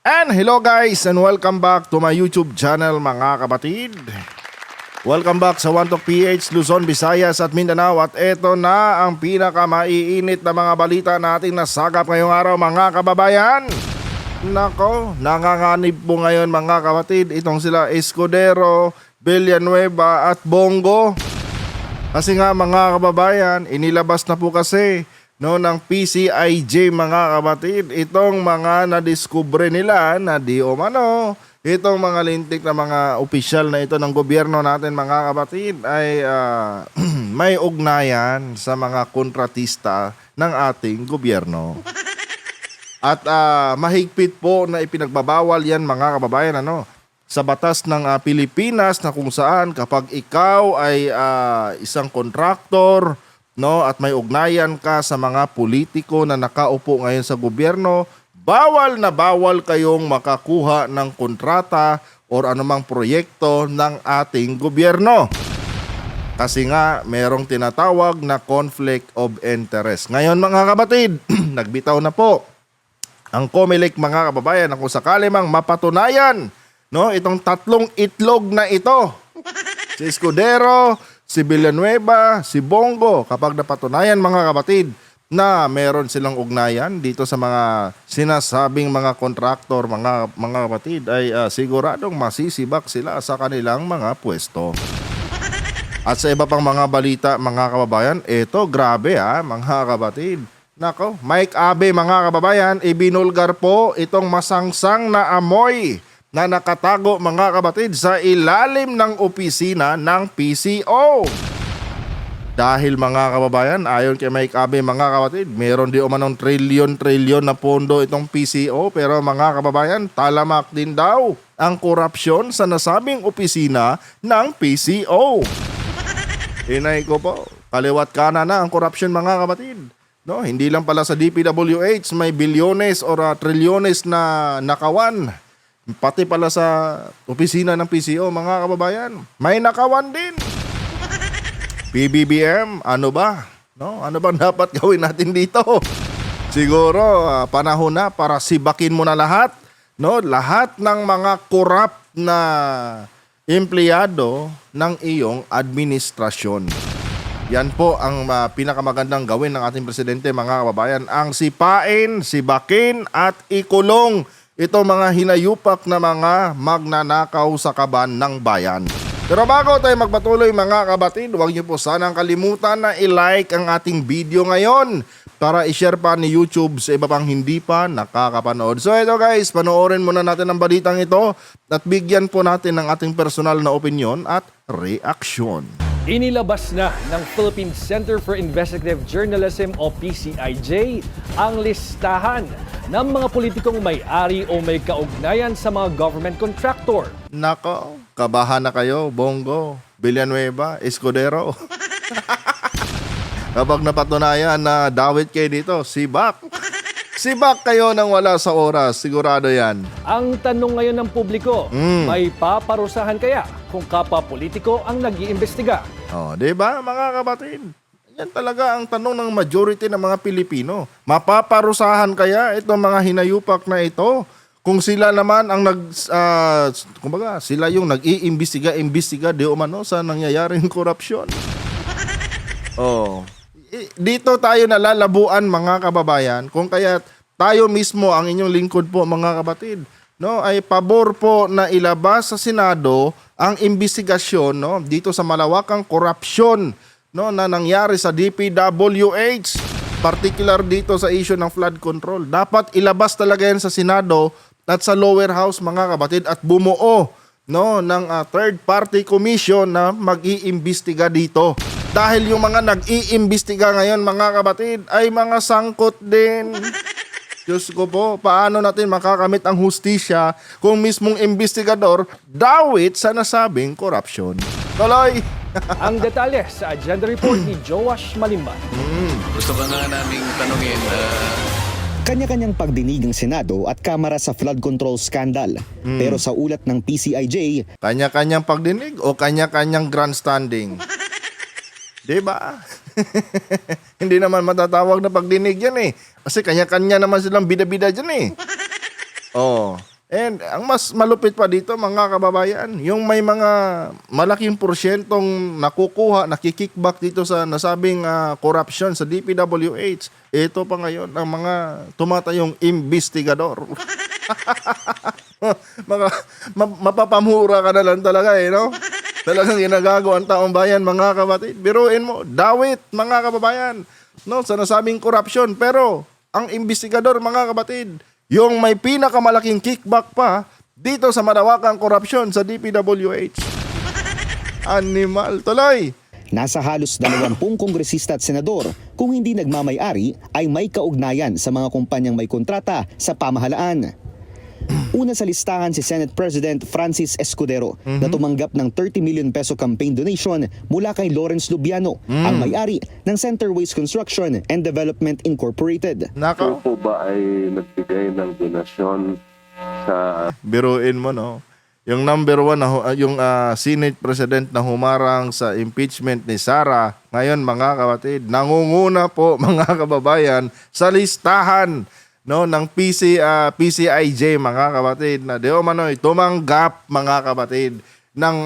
And hello guys and welcome back to my YouTube channel mga kapatid. Welcome back sa One Talk PH, Luzon, Visayas at Mindanao. At eto na ang pinakamaiinit na mga balita nating nasagap ngayong araw mga kababayan. Nako, nanganganib po ngayon mga kapatid. Itong sila Escudero, Villanueva at Bongo. Kasi nga mga kababayan, inilabas na po kasi ng PCIJ mga kapatid, itong mga nadiskubre nila na di umano, itong mga lintik na mga opisyal na ito ng gobyerno natin mga kapatid ay may ugnayan sa mga kontratista ng ating gobyerno. At mahigpit po na ipinagbabawal yan mga kababayan sa batas ng Pilipinas na kung saan kapag ikaw ay isang kontraktor at may ugnayan ka sa mga politiko na nakaupo ngayon sa gobyerno, bawal na bawal kayong makakuha ng kontrata o anumang proyekto ng ating gobyerno. Kasi nga, merong tinatawag na conflict of interest. Ngayon mga kapatid, nagbitaw na po ang COMELEC mga kababayan na kung sakali mang mapatunayan itong tatlong itlog na ito, si Escudero, si Villanueva, si Bongo, kapag napatunayan mga kapatid na meron silang ugnayan dito sa mga sinasabing mga kontraktor mga kapatid ay siguradong masisibak sila sa kanilang mga pwesto. At sa iba pang mga balita mga kababayan, ito grabe mga kapatid. Nako, Mike Abe mga kababayan, ibinulgar po itong masangsang na amoy na nakatago mga kapatid sa ilalim ng opisina ng PCO. Dahil mga kababayan, ayon kay Mike Abe mga kapatid, meron di umanong trilyon na pondo itong PCO, pero mga kababayan, talamak din daw ang korupsyon sa nasabing opisina ng PCO. Inay ko po, kaliwat kanan na ang korupsyon mga kapatid. Hindi lang pala sa DPWH may bilyones o trilyones na nakawan. Pati pala sa opisina ng PCO mga kababayan, may nakawan din. PBBM, ano ba? Ano bang dapat gawin natin dito? Siguro panahon na para sibakin mo na lahat, lahat ng mga korap na empleyado ng iyong administrasyon. Yan po ang pinakamagandang gawin ng ating presidente mga kababayan, ang sipain, sibakin at ikulong ito mga hinayupak na mga magnanakaw sa kaban ng bayan. Pero bago tayo magpatuloy mga kabatid, huwag niyo po sanang kalimutan na i-like ang ating video ngayon para i-share pa ni YouTube sa iba pang hindi pa nakakapanood. So ito guys, panoorin muna natin ang balitang ito at bigyan po natin ng ating personal na opinion at reaksyon. Inilabas na ng Philippine Center for Investigative Journalism o PCIJ ang listahan ng mga politikong may-ari o may kaugnayan sa mga government contractor. Nako, kabahan na kayo, Bongo, Villanueva, Escudero. Kapag napatunayan na dawit kayo dito, sibak. Sibak kayo nang wala sa oras, sigurado yan. Ang tanong ngayon ng publiko, may paparusahan kaya kung kapwa politiko ang nag-iimbestiga? Diba mga kapatid? Yan talaga ang tanong ng majority ng mga Pilipino. Mapaparusahan kaya itong mga hinayupak na ito? Kung sila naman ang kumbaga, sila yung nag-iimbestiga di umano sa nangyayaring korupsyon. Dito tayo nalalabuan mga kababayan, kung kaya tayo mismo ang inyong lingkod po mga kapatid, ay pabor po na ilabas sa Senado ang investigasyon dito sa malawakang korupsyon na nangyari sa DPWH, particular dito sa issue ng flood control. Dapat ilabas talaga yan sa Senado at sa lower house mga kapatid at bumuo ng third party commission na mag-iimbestiga dito. Dahil yung mga nag-iimbestiga ngayon mga kapatid ay mga sangkot din. Diyos ko po, paano natin makakamit ang hustisya kung mismong investigador dawit sa nasabing korupsyon? Tuloy! Ang detalye sa agenda report ni Joash Malimba. Gusto ka nga naming tanungin, Kanya-kanyang pagdinig ng Senado at Kamara sa flood control scandal. Pero sa ulat ng PCIJ, Kanya-kanyang pagdinig o kanya-kanyang grandstanding? Diba? Hindi naman matatawag na pagdinig yan eh. Kasi kanya-kanya naman silang bida-bida dyan eh. And ang mas malupit pa dito mga kababayan, yung may mga malaking porsyentong nakukuha, nakikickback dito sa nasabing corruption sa DPWH. Ito pa ngayon ang mga tumatayong investigador. Mapapamura ka na lang talaga no? Talagang ginagago ang taong bayan mga kapatid. Biruin mo, dawit mga kababayan no, sa nasabing corruption. Pero ang investigador mga kapatid, yung may pinakamalaking kickback pa dito sa malawakang korupsyon sa DPWH. Animal tuloy. Nasa halos 20 kongresista at senador kung hindi nagmamay-ari ay may kaugnayan sa mga kumpanyang may kontrata sa pamahalaan. Una sa listahan si Senate President Francis Escudero na tumanggap ng 30 million peso campaign donation mula kay Lawrence Lubiano, ang may-ari ng Centerways Construction and Development Incorporated. Nako, po ba ay nagbigay ng donasyon sa biruin mo no. Yung number 1 yung Senate President na humarang sa impeachment ni Sara, ngayon mga kapatid, nangunguna po mga kababayan sa listahan no ng PCIJ mga kapatid na Deomanoy tumanggap mga kapatid ng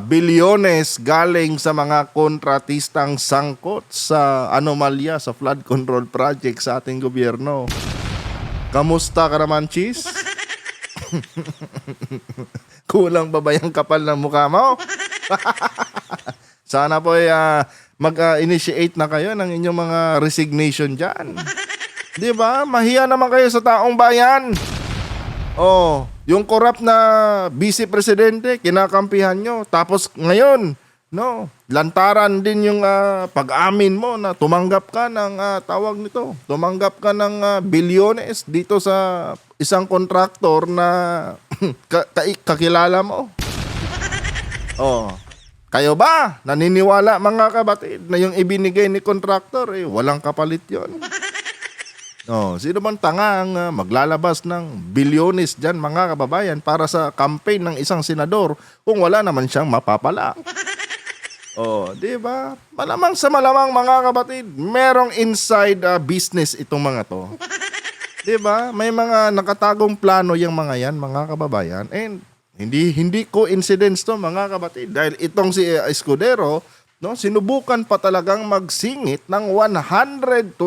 bilyones galing sa mga kontratistang sangkot sa anomalya sa flood control project sa ating gobyerno. Kamusta ka naman, Cheese? Kulang ba yung kapal ng mukha mo? Sana po mag-initiate na kayo ng inyong mga resignation dyan. Di ba? Mahiya naman kayo sa taong bayan. Oh, yung corrupt na vice presidente, kinakampihan nyo. Tapos ngayon, no, lantaran din yung pag-amin mo na tumanggap ka ng tawag nito. Tumanggap ka ng bilyones dito sa isang kontraktor na kakilala mo. Oh, kayo ba naniniwala mga kabatid na yung ibinigay ni kontraktor walang kapalit yon? Oh, sino bang tanga ang maglalabas ng bilyones dyan mga kababayan para sa campaign ng isang senador kung wala naman siyang mapapala? Oh, di ba? Malamang sa malamang mga kabatid, merong inside business itong mga to. Di ba? May mga nakatagong plano yung mga yan mga kababayan. And hindi coincidence to mga kabatid dahil itong si Escudero, no, sinubukan pa talagang magsingit ng 120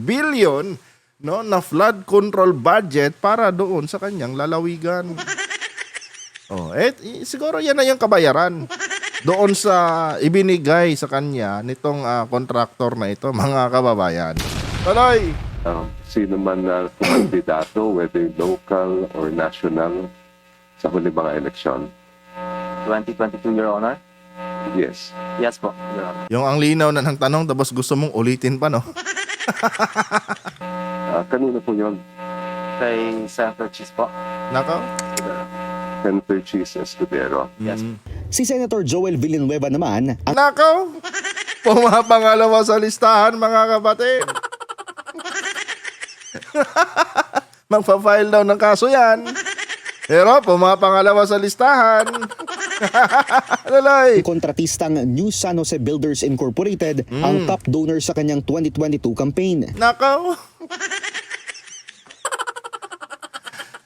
billion no na flood control budget para doon sa kanyang lalawigan. Oh, siguro yan na yung kabayaran doon sa ibinigay sa kanya nitong kontraktor na ito, mga kababayan. Tuloy! sino man na kandidato, whether local or national, sa huli mga eleksyon? 2022, Your Honor? Yes. Yes po, Your Honor. Yung ang linaw na ng tanong tapos gusto mong ulitin pa, no? Kanino po yun? Kay Senator Cheese po. Nako? Senator Cheese Escudero. Yes. Si Senator Joel Villanueva naman ang Nako? Pumapangalawa sa listahan, mga kapatid. Magpa-file daw ng kaso yan. Pero pumapangalawa sa listahan. Lalay. kontratistang New San Jose Builders Incorporated ang top donor sa kanyang 2022 campaign. Nako.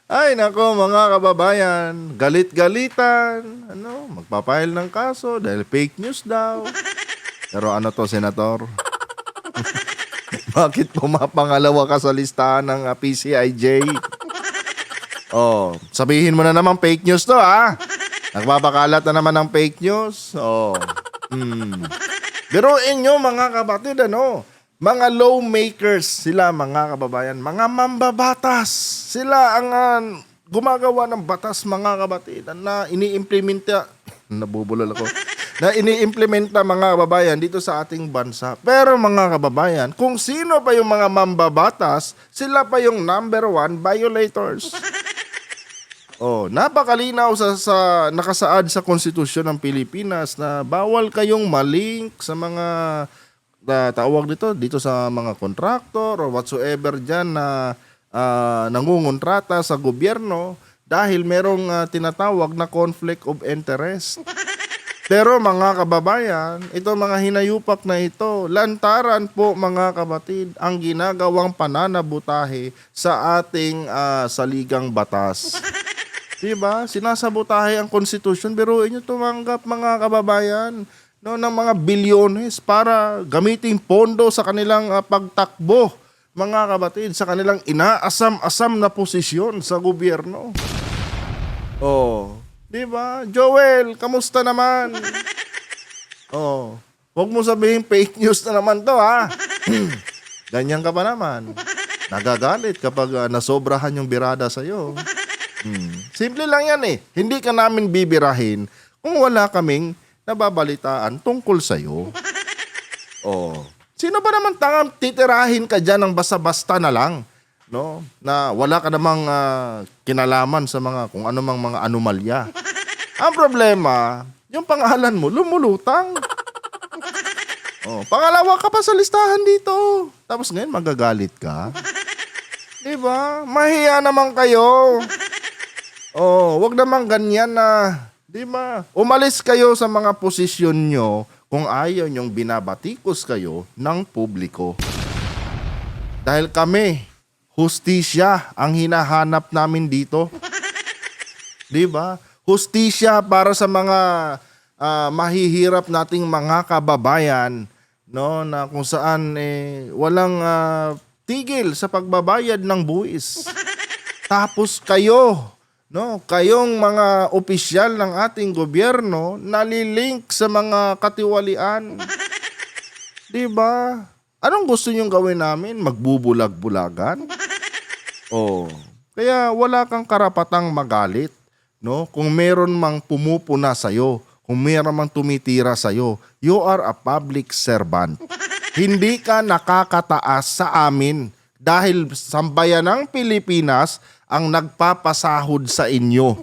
Ay, nako mga kababayan, galit-galitan, magpapile ng kaso dahil fake news daw. Pero ano to, Senator? Bakit pumapangalawa ka sa listahan ng PCIJ? Oh, sabihin mo na naman fake news to, ha? Nagpapakalat na naman ng fake news. Oh. Biruin nyo mga kapatid, mga lawmakers sila mga kababayan, mga mambabatas. Sila ang gumagawa ng batas mga kapatid na iniimplementa, nabubulol ako, na iniimplementa mga kababayan dito sa ating bansa. Pero mga kababayan, kung sino pa yung mga mambabatas, sila pa yung number 1 violators. Oh, napakalinaw sa nakasaad sa konstitusyon ng Pilipinas na bawal kayong malink sa mga tawag dito sa mga contractor or whatsoever dyan na nangungontrata sa gobyerno dahil merong tinatawag na conflict of interest. Pero mga kababayan, ito mga hinayupak na ito, lantaran po mga kapatid ang ginagawang pananabutahe sa ating saligang batas. Diba? Sinasabotahe ang konstitusyon. Biruin nyo tumanggap mga kababayan, no, ng mga bilyones para gamitin pondo sa kanilang pagtakbo, mga kabatid, sa kanilang inaasam-asam na posisyon sa gobyerno. Oh, diba? Joel, kamusta naman? Oh, huwag mo sabihin fake news na naman to, ha? Ganyan ka pa naman. Nagagalit kapag nasobrahan yung birada sa'yo. Simple lang yan eh. Hindi ka namin bibirahin kung wala kaming nababalitaan tungkol sa'yo. Oh. Sino ba naman tangang titirahin ka dyan ng basta-basta na lang? No? Na wala ka namang kinalaman sa mga kung ano mang mga anomalya. Ang problema, yung pangalan mo lumulutang. Oh, pangalawa ka pa sa listahan dito. Tapos ngayon magagalit ka. Diba? Mahiya naman kayo. Oh, wag naman ganyan na. Diba? Umalis kayo sa mga posisyon nyo kung ayaw nyong binabatikos kayo ng publiko. Dahil kami, hustisya ang hinahanap namin dito. Diba? Hustisya para sa mga mahihirap nating mga kababayan, no, na kung saan walang tigil sa pagbabayad ng buwis. Tapos kayo, no, kayong mga opisyal ng ating gobyerno nalilink sa mga katiwalian. 'Di ba? Anong gusto niyong gawin namin? Magbubulag-bulagan? Oh, kaya wala kang karapatang magalit, no? Kung meron mang pumupuna sa iyo, kung meron mang tumitira sa iyo, you are a public servant. Hindi ka nakakataas sa amin dahil sambayan ng Pilipinas ang nagpapasahod sa inyo.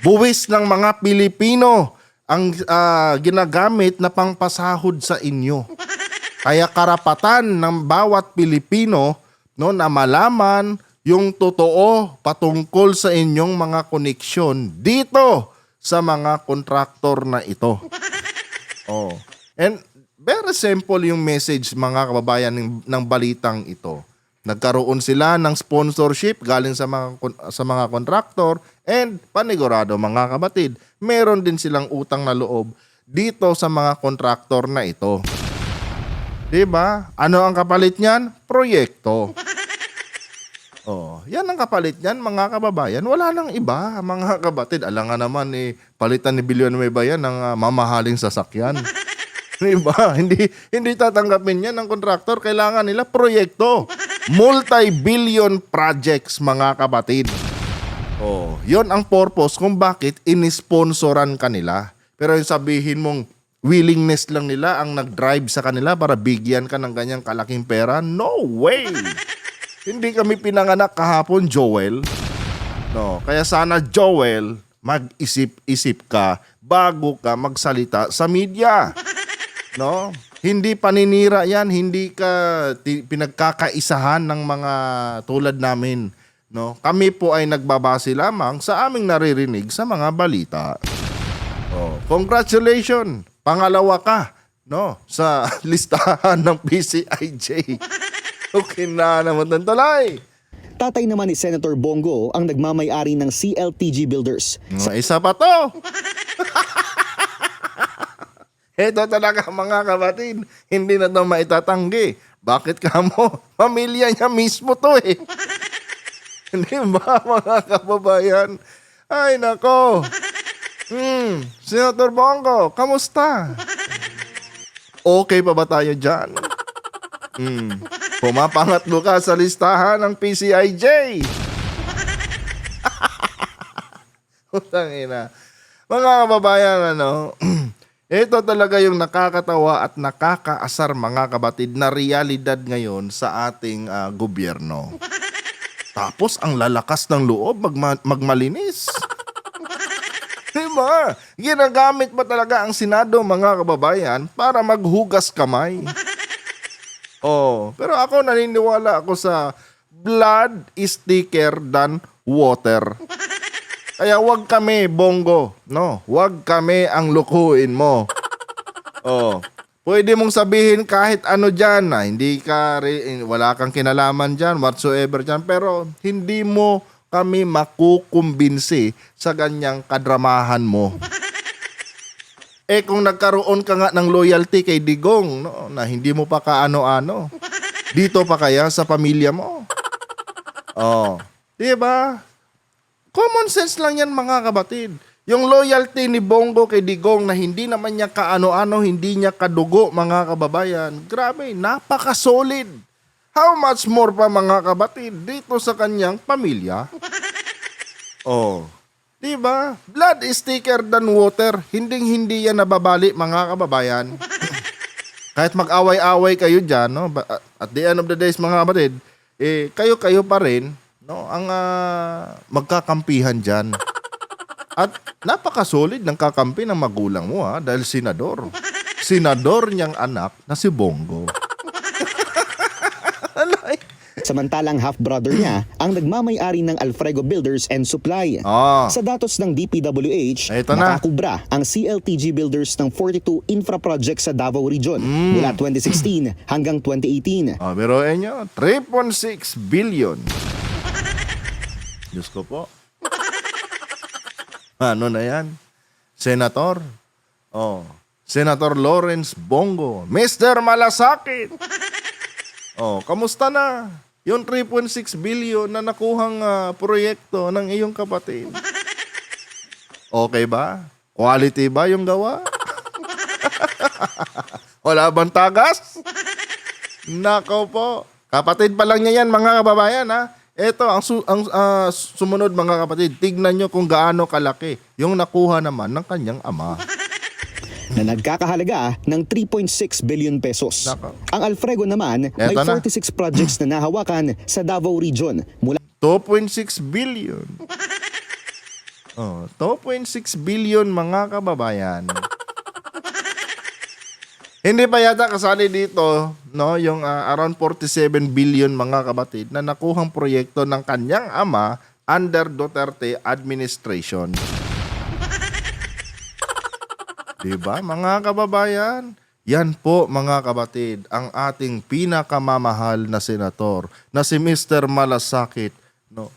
Buwis ng mga Pilipino ang ginagamit na pangpasahod sa inyo. Kaya karapatan ng bawat Pilipino, no, na malaman yung totoo patungkol sa inyong mga koneksyon dito sa mga kontraktor na ito. Oh. And very simple yung message, mga kababayan, ng balitang ito. Nagkaroon sila ng sponsorship galing sa mga kontraktor, and panigurado, mga kabatid, meron din silang utang na loob dito sa mga kontraktor na ito. 'Di ba? Ano ang kapalit niyan? Proyekto. Oh, yan ang kapalit niyan, mga kababayan. Wala nang iba, mga kabatid. Alangan naman palitan ni Bilyon may bayan ng mamahaling sasakyan. Diba? Hindi tatanggapin yan ng kontraktor. Kailangan nila proyekto. Multi-billion projects, mga kapatid. Oh, yon ang purpose kung bakit inisponsoran kanila. Pero yung sabihin mong willingness lang nila ang nag-drive sa kanila para bigyan ka ng ganyang kalaking pera, no way! Hindi kami pinanganak kahapon, Joel. No, kaya sana, Joel, mag-isip-isip ka bago ka magsalita sa media. No? Hindi paninira yan, hindi ka pinagkakaisahan ng mga tulad namin. No? Kami po ay nagbabase lamang sa aming naririnig sa mga balita. Oh, congratulations! Pangalawa ka, no, sa listahan ng PCIJ. Okay na naman ng talay. Tatay naman ni Senator Bongo ang nagmamay-ari ng CLTG Builders. Isa pa to. Ito talaga, mga kapatid, hindi na ito maitatanggi. Bakit ka mo? Pamilya niya mismo to eh. Hindi ba, mga kababayan? Ay, nako. Senator Bongo, kamusta? Okay pa ba tayo dyan? Pumapangatlo ka sa listahan ng PCIJ. Utangina. Mga kababayan, ito talaga yung nakakatawa at nakakaasar, mga kabatid, na realidad ngayon sa ating gobyerno. Tapos ang lalakas ng loob magmalinis. Diba? Ginagamit ba talaga ang Senado, mga kababayan, para maghugas kamay? Oh, pero ako naniniwala ako sa blood is thicker than water. Kaya wag kami, Bongo, no? Wag kami ang lukuin mo. Oh, pwede mong sabihin kahit ano diyan na hindi ka wala kang kinalaman diyan whatsoever diyan, pero hindi mo kami makukumbinsi sa ganyang kadramahan mo. Kung nagkaroon ka nga ng loyalty kay Digong, no, na hindi mo pa kaano-ano, dito pa kaya sa pamilya mo? Oh, di ba? Common sense lang yan, mga kabatid. Yung loyalty ni Bongo kay Digong na hindi naman niya kaano-ano, hindi niya kadugo, mga kababayan. Grabe, napaka-solid. How much more pa, mga kabatid, dito sa kanyang pamilya? Oh, di ba? Blood is thicker than water. Hinding-hindi yan nababali, mga kababayan. Kahit mag-away-away kayo dyan, no? At the end of the days, mga kabatid, kayo-kayo pa rin, no, ang magkakampihan dyan. At napaka-solid ng kakampi ng magulang mo, dahil senador. Senador niyang anak na si Bongo. Samantalang half-brother niya ang nagmamay-ari ng Alfrego Builders and Supply. Ah. Sa datos ng DPWH, Ito na. nakakubra ang CLTG Builders ng 42 infra projects sa Davao Region mula 2016 hanggang 2018. Biruin nyo, 3.6 billion. Diyos ko po. Ano na yan? Senator? Senator Lawrence Bongo. Mr. Malasakit. Kamusta na? Yung 3.6 billion na nakuhang proyekto ng iyong kapatid. Okay ba? Quality ba yung gawa? Wala bang tagas? Nako po. Kapatid pa lang niya yan, mga kababayan, ha? Ito, ang sumunod, mga kapatid, tignan nyo kung gaano kalaki yung nakuha naman ng kanyang ama. Na nagkakahalaga ng 3.6 billion pesos. Nako. Ang Alfrego naman may Eto na. 46 projects na nahawakan sa Davao Region mula 2.6 billion. 2.6 billion, mga kababayan. Hindi pa yata kasali dito, no, yung around 47 billion, mga kabatid, na nakuhang proyekto ng kanyang ama under Duterte administration. Diba, mga kababayan? Yan po, mga kabatid, ang ating pinakamamahal na senator na si Mr. Malasakit, no,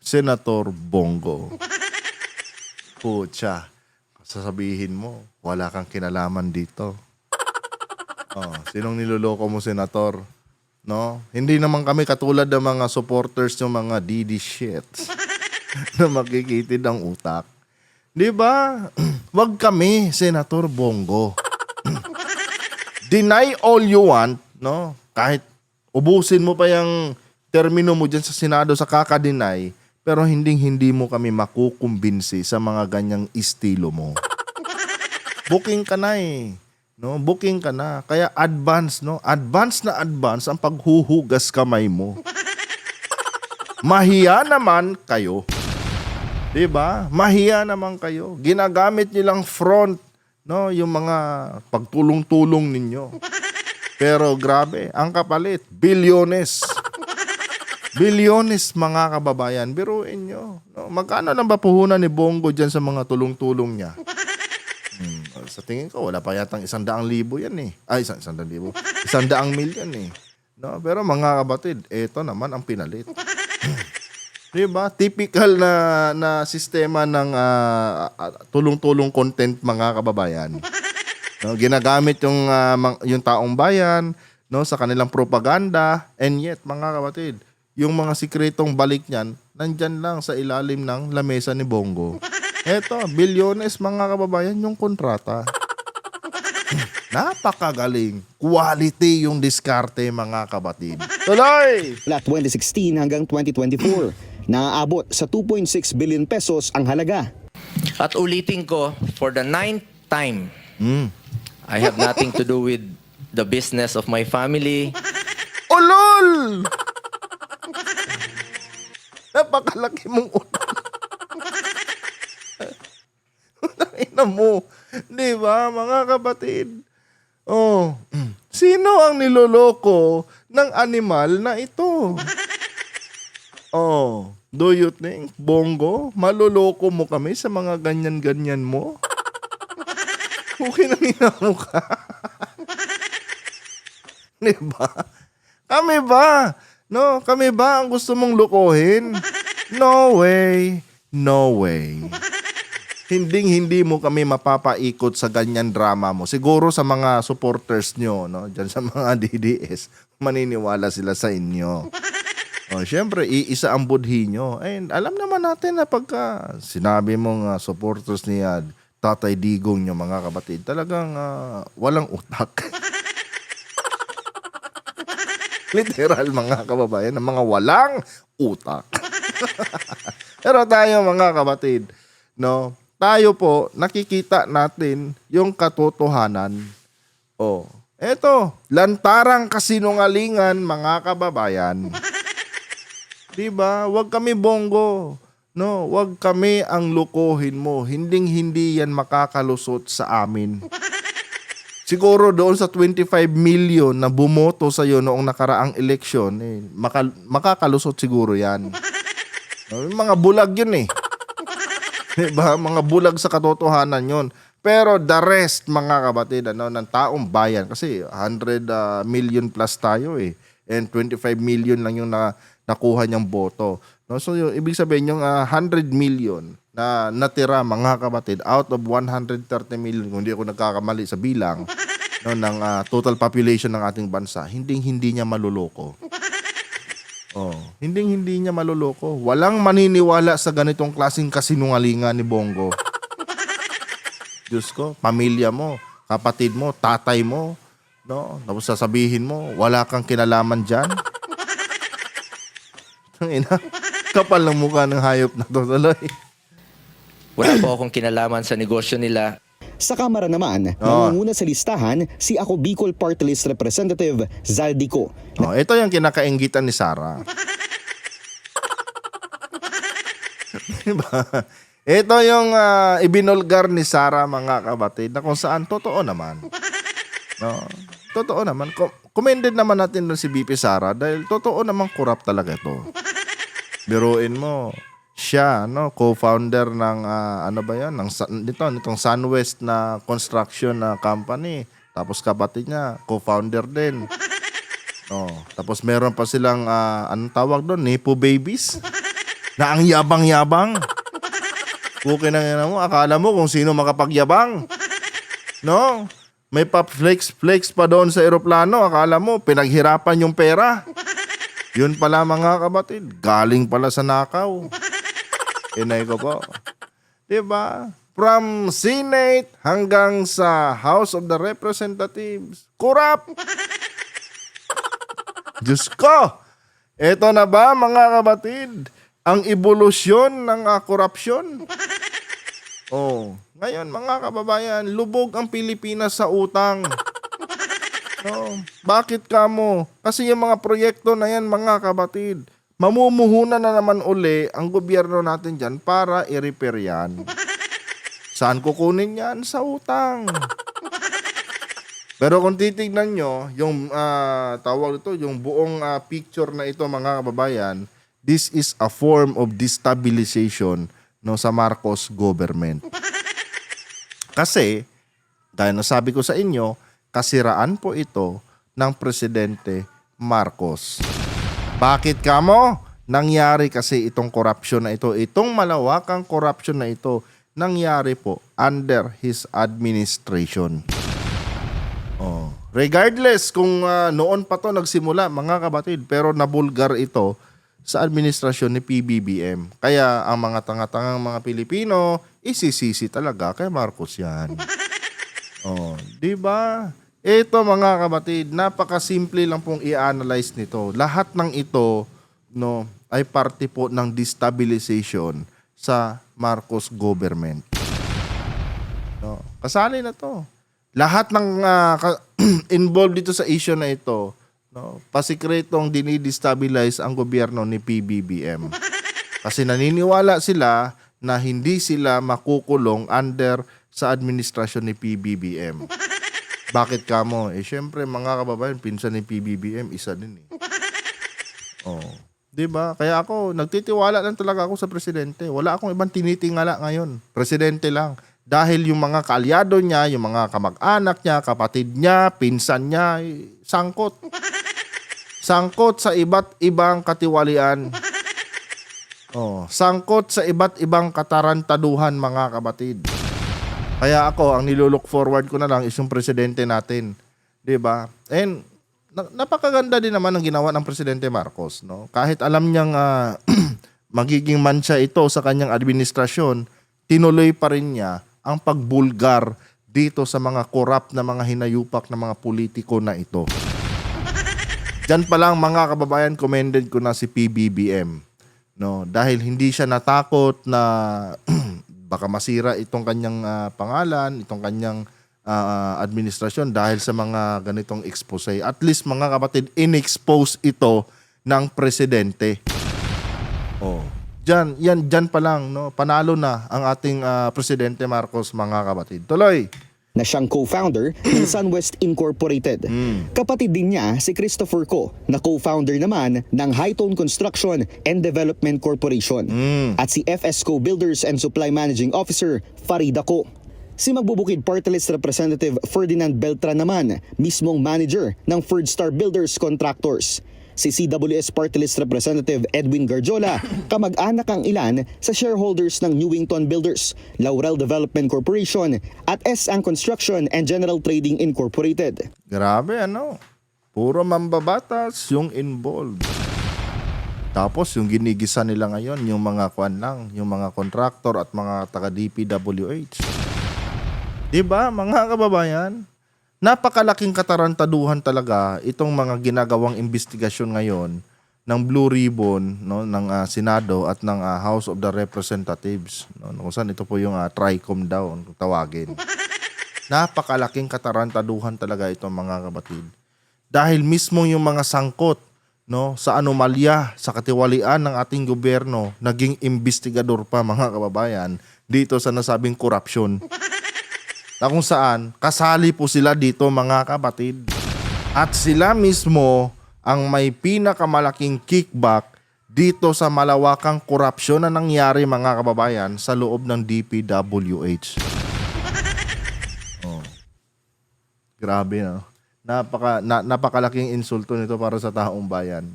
Senator Bongo. Pucha, sasabihin mo, wala kang kinalaman dito. Sinong niloloko mo, Senator? No? Hindi naman kami katulad ng mga supporters ng mga DD shit na makikitid ang utak. Di ba? Wag kami, Senator Bongo. Deny all you want, no? Kahit ubusin mo pa yung termino mo dyan sa Senado sa kaka-deny, pero hindi mo kami makukumbinsi sa mga ganyang estilo mo. Booking ka na eh. No, booking ka na. Kaya advance, no? Advance na advance ang paghuhugas kamay mo. Mahiya naman kayo. 'Di ba? Mahiya naman kayo. Ginagamit nilang front, no, yung mga pagtulong-tulong ninyo. Pero grabe, ang kapalit, bilyones. Bilyones, mga kababayan. Biruin nyo. No? Magkano lang ba puhunan ni Bongo dyan sa mga tulong-tulong niya? Sa tingin ko, wala pa yatang 100,000 yan eh. Ay, 100,000. 100 million eh. No? Pero mga kabatid, eto naman ang pinalit. Diba? Typical na sistema ng tulong-tulong content, mga kababayan. No? Ginagamit yung taong bayan, no, sa kanilang propaganda, and yet, mga kabatid, yung mga sikretong balik niyan, nandyan lang sa ilalim ng lamesa ni Bongo. Eto, bilyones, mga kababayan, yung kontrata. Napakagaling. Quality yung diskarte, mga kabatid. Tuloy! mula 2016 hanggang 2024. Naaabot sa 2.6 billion pesos ang halaga. At ulitin ko, for the 9th time, I have nothing to do with the business of my family. Ulol! Napakalaki mong ulol. Ina mo. Di ba, mga kapatid? Sino ang niloloko ng animal na ito? Do you think, Bongo, maloloko mo kami sa mga ganyan-ganyan mo? Okay na mo ka. Di ba? Kami ba? No, kami ba ang gusto mong lokohin? No way, no way. Hindi mo kami mapapaikot sa ganyan drama mo. Siguro sa mga supporters nyo, no? Diyan sa mga DDS, maniniwala sila sa inyo. O, syempre, iisa ang budhi nyo. And alam naman natin na pagka sinabi mong supporters ni Tatay Digong nyo, mga kapatid, talagang walang utak. Literal, mga kababayan, ng mga walang utak. Pero tayo, mga kapatid, no? Tayo po, nakikita natin yung katotohanan. Oh, eto, lantarang kasinungalingan, mga kababayan. Diba? Huwag kami bonggo. No, huwag kami ang lukuhin mo. Hinding-hindi yan makakalusot sa amin. Siguro doon sa 25 million na bumoto sa iyo noong nakaraang eleksyon, makakalusot siguro yan. No, yung mga bulag yun eh. Diba? Mga bulag sa katotohanan yun. Pero the rest, mga kapatid, ng taong bayan, kasi 100 million plus tayo eh. And 25 million lang yung nakuha niyang boto. No? So, ibig sabihin yung 100 million na natira, mga kapatid, out of 130 million, kung hindi ako nagkakamali sa bilang, no, ng total population ng ating bansa, hindi niya maluloko. Oh, hindi niya maluloko. Walang maniniwala sa ganitong klaseng kasinungalingan ni Bongo. Diyos ko, pamilya mo, kapatid mo, tatay mo, no? Tapos sasabihin mo, wala kang kinalaman dyan. Ina, kapal ng mukha ng hayop na to tuloy. Wala po akong kinalaman sa negosyo nila. Sa Kamara naman, nangunguna sa listahan si Ako Bicol Party List Representative Zaldico. Oh, ito yung kinakainggitan ni Sara. Diba? Ito yung ibinulgar ni Sara, mga kapatid, na kung saan totoo naman. No? Totoo naman. Commended naman natin doon si BP Sara dahil totoo naman corrupt talaga ito. Biruin mo, siya, no, co-founder ng ano ba 'yan, nitong Sunwest na construction na company. Tapos kapatid niya, co-founder din. Oh, tapos meron pa silang anong tawag doon, Nepo babies. Na ang yabang-yabang. Okay na yan mo, akala mo kung sino makapagyabang. No? May pa-flex pa doon sa eroplano, akala mo pinaghirapan yung pera. Yun pala, mga kapatid, galing pala sa nakaw. Inay ko po. Diba? From Senate hanggang sa House of the Representatives. Corrupt! Diyos ko! Eto na ba, mga kapatid? Ang evolusyon ng korupsyon? Oh, ngayon, mga kababayan, lubog ang Pilipinas sa utang. No, bakit kamo? Kasi yung mga proyekto na yan, mga kapatid, mamumuhunan na naman uli ang gobyerno natin dyan para i-repair yan. Saan kukunin yan? Sa utang. Pero kung titignan nyo, yung tawag ito, yung buong picture na ito, mga kababayan, this is a form of destabilization, no, sa Marcos government. Kasi, dahil nasabi ko sa inyo, kasiraan po ito ng Presidente Marcos. Bakit kamo? Nangyari kasi itong corruption na ito, itong malawakang corruption na ito, nangyari po under his administration. Oh. Regardless kung noon pa to nagsimula, mga kapatid, pero nabulgar ito sa administrasyon ni PBBM. Kaya ang mga tanga-tangang mga Pilipino, isisisi talaga kay Marcos yan. Oh, di ba? Ito, mga kapatid, napakasimple lang pong i-analyze nito. Lahat ng ito, no, ay parte po ng destabilization sa Marcos government. No, kasali na to. Lahat ng involved dito sa issue na ito, no, pasikretong dinidestabilize ang gobyerno ni PBBM. Kasi naniniwala sila na hindi sila makukulong under sa administrasyon ni PBBM. Bakit kamo? Syempre, mga kababayan, pinsan ni PBBM, isa din eh. Oh, 'di ba? Kaya ako nagtitiwala lang talaga ako sa presidente. Wala akong ibang tinitingala ngayon. Presidente lang. Dahil yung mga kaalyado niya, yung mga kamag-anak niya, kapatid niya, pinsan niya, sangkot. Sangkot sa iba't ibang katiwalian. Sangkot sa iba't ibang katarantaduhan, mga kapatid. Kaya ako, ang nilulook forward ko na lang is yung presidente natin. 'Di ba? And napakaganda din naman ang ginawa ng Presidente Marcos, no? Kahit alam niyang magiging mancha ito sa kanyang administrasyon, tinuloy pa rin niya ang pagbulgar dito sa mga corrupt na mga hinayupak na mga politiko na ito. Diyan pa lang, mga kababayan, commended ko na si PBBM. No, dahil hindi siya natakot na baka masira itong kanyang pangalan, itong kanyang administrasyon dahil sa mga ganitong expose. At least, mga kapatid, in-expose ito ng presidente. Diyan pa lang, no, panalo na ang ating presidente Marcos, mga kapatid. Tuloy. Na siyang co-founder ng SunWest Incorporated. Kapatid din niya si Christopher Ko, na co-founder naman ng Hightone Construction and Development Corporation. At si FSco Builders and Supply Managing Officer Farida Ko. Si Magbubukid Party List Representative Ferdinand Beltran naman, mismong manager ng Third Star Builders Contractors. Si CWS Party List Representative Edwin Garjola, kamag-anak ang ilan sa shareholders ng Newington Builders, Laurel Development Corporation at S.Ang Construction and General Trading Incorporated. Grabe, puro mambabatas yung involved. Tapos yung ginigisa nila ngayon, yung mga yung mga contractor at mga taga-DPWH. Diba, mga kababayan? Napakalaking katarantaduhan talaga itong mga ginagawang investigasyon ngayon ng Blue Ribbon, no, ng Senado at ng House of the Representatives, no, kung saan ito po yung TRICOM daw kung tawagin. Napakalaking katarantaduhan talaga ito, mga kapatid. Dahil mismo yung mga sangkot, no, sa anomalya sa katiwalian ng ating gobyerno, naging investigador pa, mga kababayan, dito sa nasabing korupsyon. Na kung saan, kasali po sila dito, mga kapatid. At sila mismo ang may pinakamalaking kickback dito sa malawakang korupsyon na nangyari, mga kababayan, sa loob ng DPWH. Grabe, no? Napakalaking insulto nito para sa taong bayan.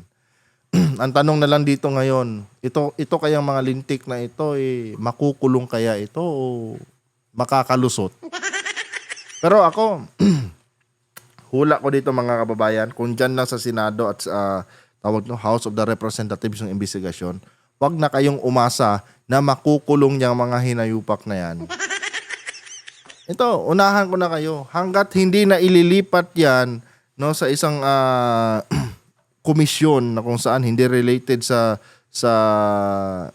Ang tanong na lang dito ngayon, ito kayang mga lintik na ito, makukulong kaya ito o makakalusot? Pero ako, hula ko dito, mga kababayan, kung dyan lang sa Senado at House of the Representatives yung investigasyon, wag na kayong umasa na makukulong niyang mga hinayupak na yan. Ito, unahan ko na kayo. Hanggat hindi na ililipat yan, no, sa isang komisyon na kung saan hindi related sa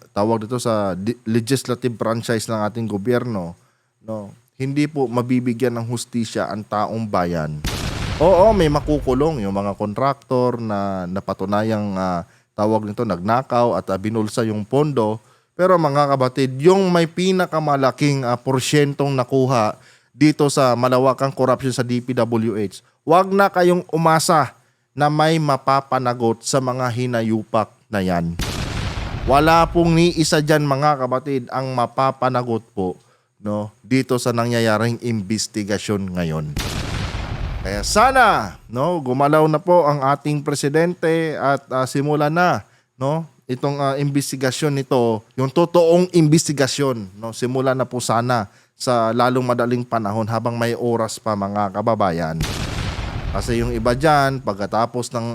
tawag dito sa legislative franchise ng ating gobyerno, no, hindi po mabibigyan ng hustisya ang taong bayan. Oo, may makukulong yung mga kontraktor na napatunayang tawag nito nagnakaw at binulsa yung pondo. Pero, mga kapatid, yung may pinakamalaking porsyentong nakuha dito sa malawakang korupsyon sa DPWH, wag na kayong umasa na may mapapanagot sa mga hinayupak na yan. Wala pong ni isa dyan, mga kapatid, ang mapapanagot po, no, dito sa nangyayaring investigasyon ngayon. Kaya sana, no, gumalaw na po ang ating presidente at simula na, no, itong investigasyon nito, yung totoong investigasyon, no, simula na po sana sa lalong madaling panahon habang may oras pa, mga kababayan. Kasi yung iba dyan, pagkatapos ng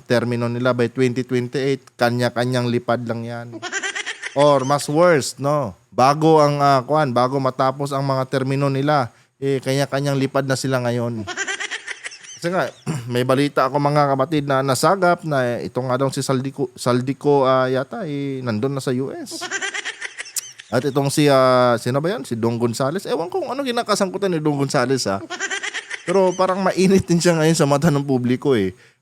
termino nila by 2028, kanya-kanyang lipad lang yan. Or mas worse, no, bago matapos ang mga termino nila, kanya-kanyang lipad na sila ngayon. Kasi nga, may balita ako, mga kapatid, na nasagap na ito nga daw si Saldico yata nandun na sa US. At itong sino ba yan? Si Dong Gonzales. Ewan ko kung ano ginakasangkutan ni Dong Gonzales, Pero parang mainit din siya ngayon sa mata ng publiko,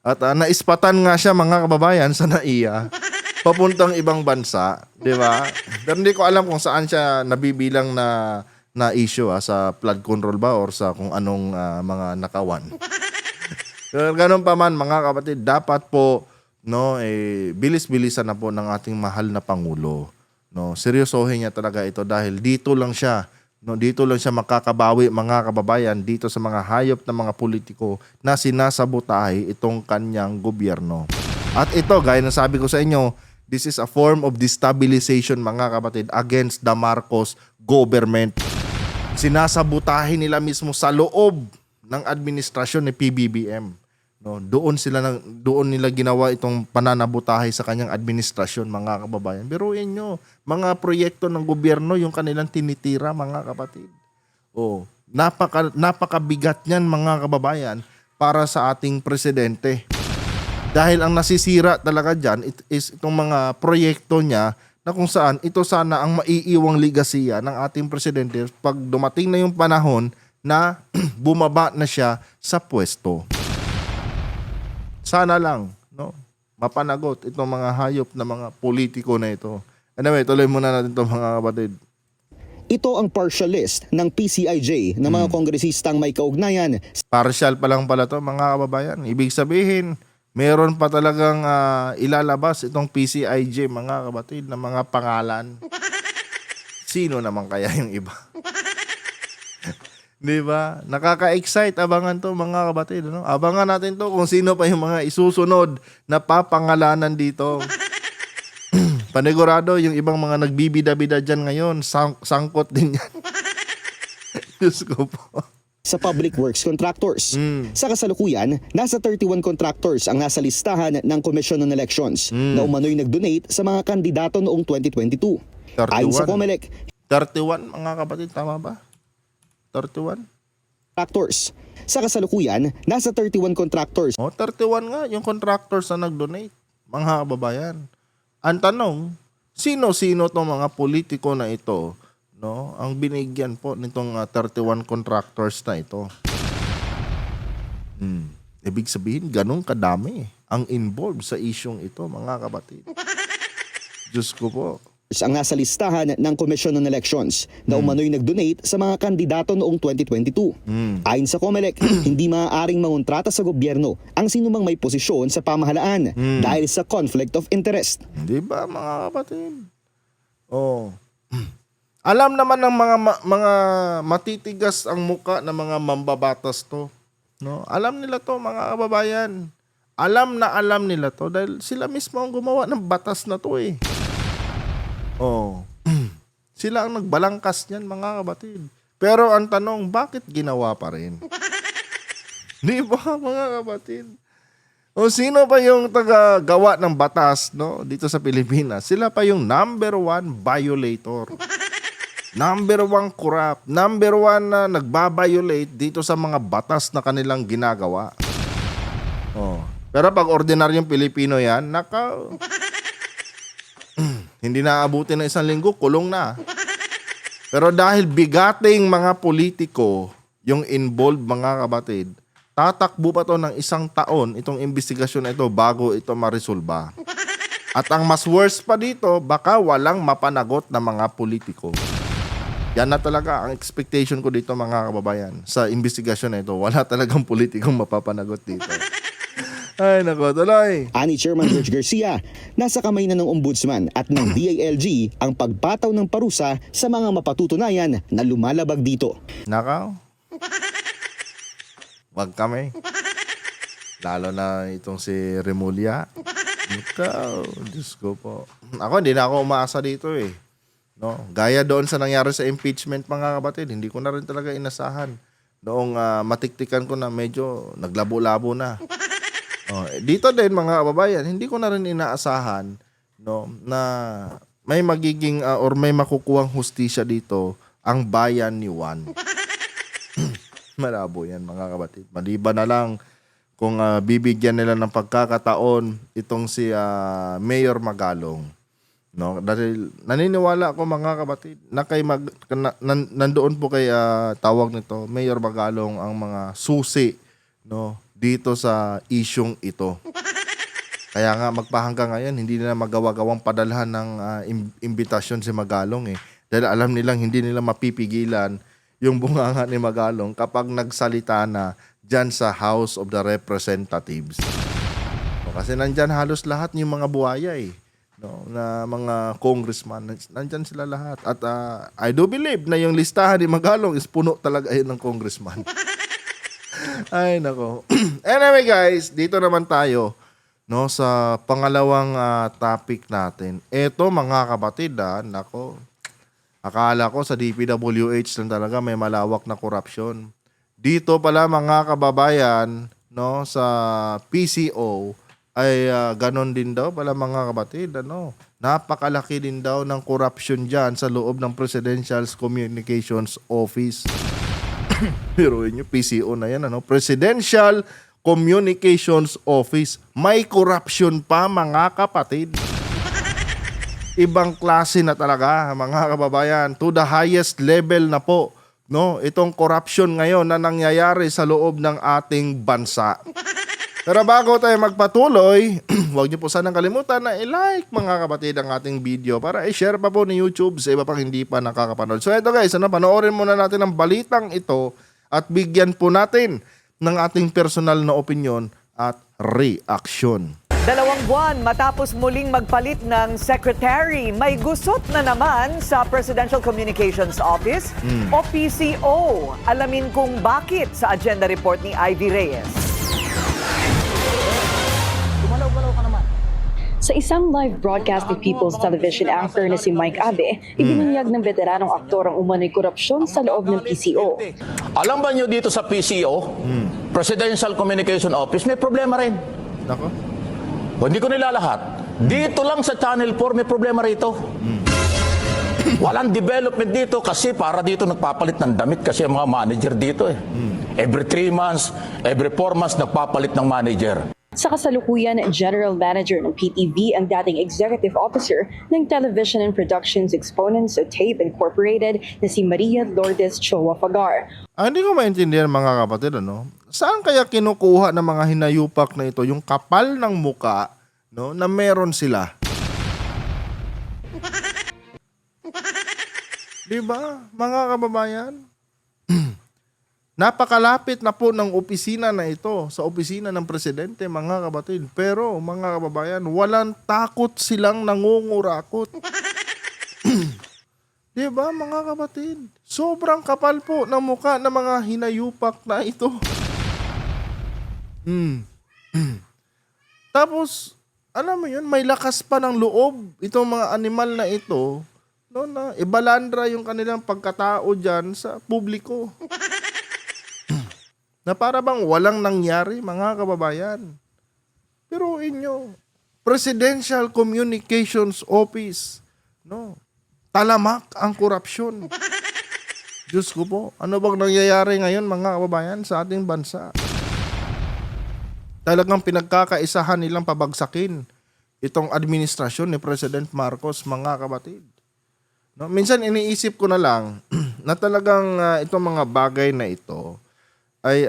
At naispatan nga siya, mga kababayan, sa NAIA. Papuntang ibang bansa, di ba? Pero hindi ko alam kung saan siya nabibilang na issue, sa flood control ba or sa kung anong mga nakawan. Pero ganun pa man, mga kapatid, dapat po, no, bilis-bilisan na po ng ating mahal na Pangulo. No, seryosohin niya talaga ito dahil dito lang siya makakabawi, mga kababayan, dito sa mga hayop na mga politiko na sinasabotahe itong kanyang gobyerno. At ito, gaya ng sabi ko sa inyo, This is a form of destabilization, mga kapatid, against the Marcos government. Sinasabutahin nila mismo sa loob ng administrasyon ni PBBM. No, doon nila ginawa itong pananabutahe sa kanyang administrasyon, mga kababayan. Biruin nyo, mga proyekto ng gobyerno yung kanilang tinitira, mga kapatid. Oh, napakabigat niyan, mga kababayan, para sa ating presidente. Dahil ang nasisira talaga dyan is itong mga proyekto niya na kung saan ito sana ang maiiwang ligasiya ng ating presidente pag dumating na yung panahon na bumaba na siya sa pwesto. Sana lang, no, mapanagot itong mga hayop na mga politiko na ito. Anyway, tuloy muna natin ito, mga kapatid. Ito ang partial list ng PCIJ ng mga kongresistang may kaugnayan Partial pa lang pala to, mga kababayan. Ibig sabihin, meron pa talagang ilalabas itong PCIJ, mga kapatid, na mga pangalan. Sino naman kaya yung iba? Di ba? Nakaka-excite. Abangan to, mga kapatid. Ano? Abangan natin to kung sino pa yung mga isusunod na papangalanan dito. Panigurado, yung ibang mga nagbibida-bida dyan ngayon, sangkot din yan. Diyos ko po. sa public works contractors. Sa kasalukuyan, nasa 31 contractors ang nasa listahan ng Commission on Elections na umano'y nag-donate sa mga kandidato noong 2022. 31. Ayon sa COMELEC, 31, mga kapatid, tama ba? 31? contractors. Sa kasalukuyan, nasa 31 contractors Oh, 31 nga yung contractors na nag-donate, mga kababayan. Ang tanong, sino-sino tong mga politiko na ito, no, ang binigyan po nitong 31 contractors na ito? Ibig sabihin, ganun kadami ang involved sa isyong ito, mga kapatid. Diyos ko po. ang nasa listahan ng Commission on Elections na umano'y nag-donate sa mga kandidato noong 2022. Ayon sa COMELEC, hindi maaaring mangontrata sa gobyerno ang sinumang may posisyon sa pamahalaan dahil sa conflict of interest. Di ba, mga kapatid? Oh. Alam naman ng mga matitigas ang muka ng mga mambabatas to. No? Alam nila to, mga kababayan. Alam nila to dahil sila mismo ang gumawa ng batas na to eh. Oh. Sila ang nagbalangkas niyan, mga kapatid. Pero ang tanong, bakit ginawa pa rin? Di ba, mga kapatid? O sino pa yung taga-gawa ng batas, no, dito sa Pilipinas? Sila pa yung number 1 violator. Number 1 corrupt. Number 1 na nagbabiolate dito sa mga batas na kanilang ginagawa. Oh. Pero pag ordinaryong Pilipino yan, hindi na abutin ng 1 linggo, kulong na. Pero dahil bigating mga politiko yung involved, mga kapatid, tatakbo pa to ng 1 taon itong investigasyon na ito bago ito marisolba. At ang mas worst pa dito, baka walang mapanagot na mga politiko. Yan na talaga ang expectation ko dito, mga kababayan. Sa investigasyon na ito, wala talagang politikong mapapanagot dito. Ay, nako, tuloy. Ani Chairman George Garcia, nasa kamay na ng Ombudsman at ng DILG ang pagpataw ng parusa sa mga mapatutunayan na lumalabag dito. Nakaw. Wag kami. Lalo na itong si Remulla. Nakaw. Diyos ko po. Ako, hindi na ako umaasa dito eh. No? Gaya doon sa nangyari sa impeachment, mga kapatid, hindi ko na rin talaga inasahan. Noong matiktikan ko na medyo naglabo-labo na. Oh, dito din, mga kababayan, hindi ko na rin inaasahan, no, na may magiging or may makukuhang hustisya dito ang bayan ni Juan. Malabo yan, mga kapatid. Maliban na lang kung bibigyan nila ng pagkakataon itong si Mayor Magalong. No, dahil naniniwala ako, mga kapatid, na nandoon po kay tawag nito Mayor Magalong ang mga susi, no, dito sa isyong ito. Kaya nga magpahanggang ngayon hindi nila magawa-gawang padalhan ng imbitasyon si Magalong eh. Dahil alam nilang hindi nila mapipigilan yung bunganga ni Magalong kapag nagsalita na dyan sa House of the Representatives. O, kasi nandyan halos lahat yung mga buhaya eh. No, na mga congressman, nandyan sila lahat. At I do believe na yung listahan ni Magalong is puno talaga yun ng congressman. Ay, nako. Anyway, guys, dito naman tayo, no, sa pangalawang topic natin. Ito mga kapatid, nako, akala ko sa DPWH lang talaga may malawak na korupsyon. Dito pala mga kababayan, no, sa PCO ay ganon din daw pala mga kapatid, ano. Napakalaki din daw ng corruption diyan sa loob ng Presidential Communications Office. Pero yun yung PCO na yan, ano, Presidential Communications Office. May corruption pa mga kapatid. Ibang klase na talaga mga kababayan, to the highest level na po, no, itong corruption ngayon na nangyayari sa loob ng ating bansa. Pero bago tayo magpatuloy, huwag niyo po sanang kalimutan na i-like mga kapatid ang ating video para i-share pa po ni YouTube sa iba pang hindi pa nakakapanood. So ito guys, panoorin muna natin ang balitang ito at bigyan po natin ng ating personal na opinion at reaksyon. 2 buwan matapos muling magpalit ng secretary, may gusot na naman sa Presidential Communications Office o PCO. Alamin kung bakit sa agenda report ni Ivy Reyes. Sa isang live broadcast ni People's Television anchor na si Mike Abe, ibinunyag ng veteranong aktor ang umano'y korupsyon sa loob ng PCO. Alam ba nyo dito sa PCO, Presidential Communication Office, may problema rin. Nako. Hindi ko nilalahat. Dito lang sa Channel 4 may problema rito. Walang development dito kasi para dito nagpapalit ng damit kasi ang mga manager dito eh. Every 3 months, every 4 months nagpapalit ng manager. Sa kasalukuyan, General Manager ng PTV ang dating Executive Officer ng Television and Productions Exponents of Tape Incorporated na si Maria Lourdes Choa Fagar. Hindi ko maintindihan mga kapatid, ano? Saan kaya kinukuha ng mga hinayupak na ito yung kapal ng muka, no, na meron sila? Diba, mga kababayan? Napakalapit na po ng opisina na ito sa opisina ng presidente, mga kapatid. Pero, mga kababayan, walang takot silang nangungurakot. Diba, mga kapatid? Sobrang kapal po ng mukha ng mga hinayupak na ito. Tapos, alam mo yun, may lakas pa ng loob itong mga animal na ito, no, na ibalandra yung kanilang pagkatao dyan sa publiko. Na para bang walang nangyari, mga kababayan. Pero inyo, Presidential Communications Office, no, talamak ang korupsyon. Diyos ko po, ano bang nangyayari ngayon, mga kababayan, sa ating bansa? Talagang pinagkakaisahan nilang pabagsakin itong administrasyon ni President Marcos, mga kapatid. No, minsan iniisip ko na lang na talagang itong mga bagay na ito ay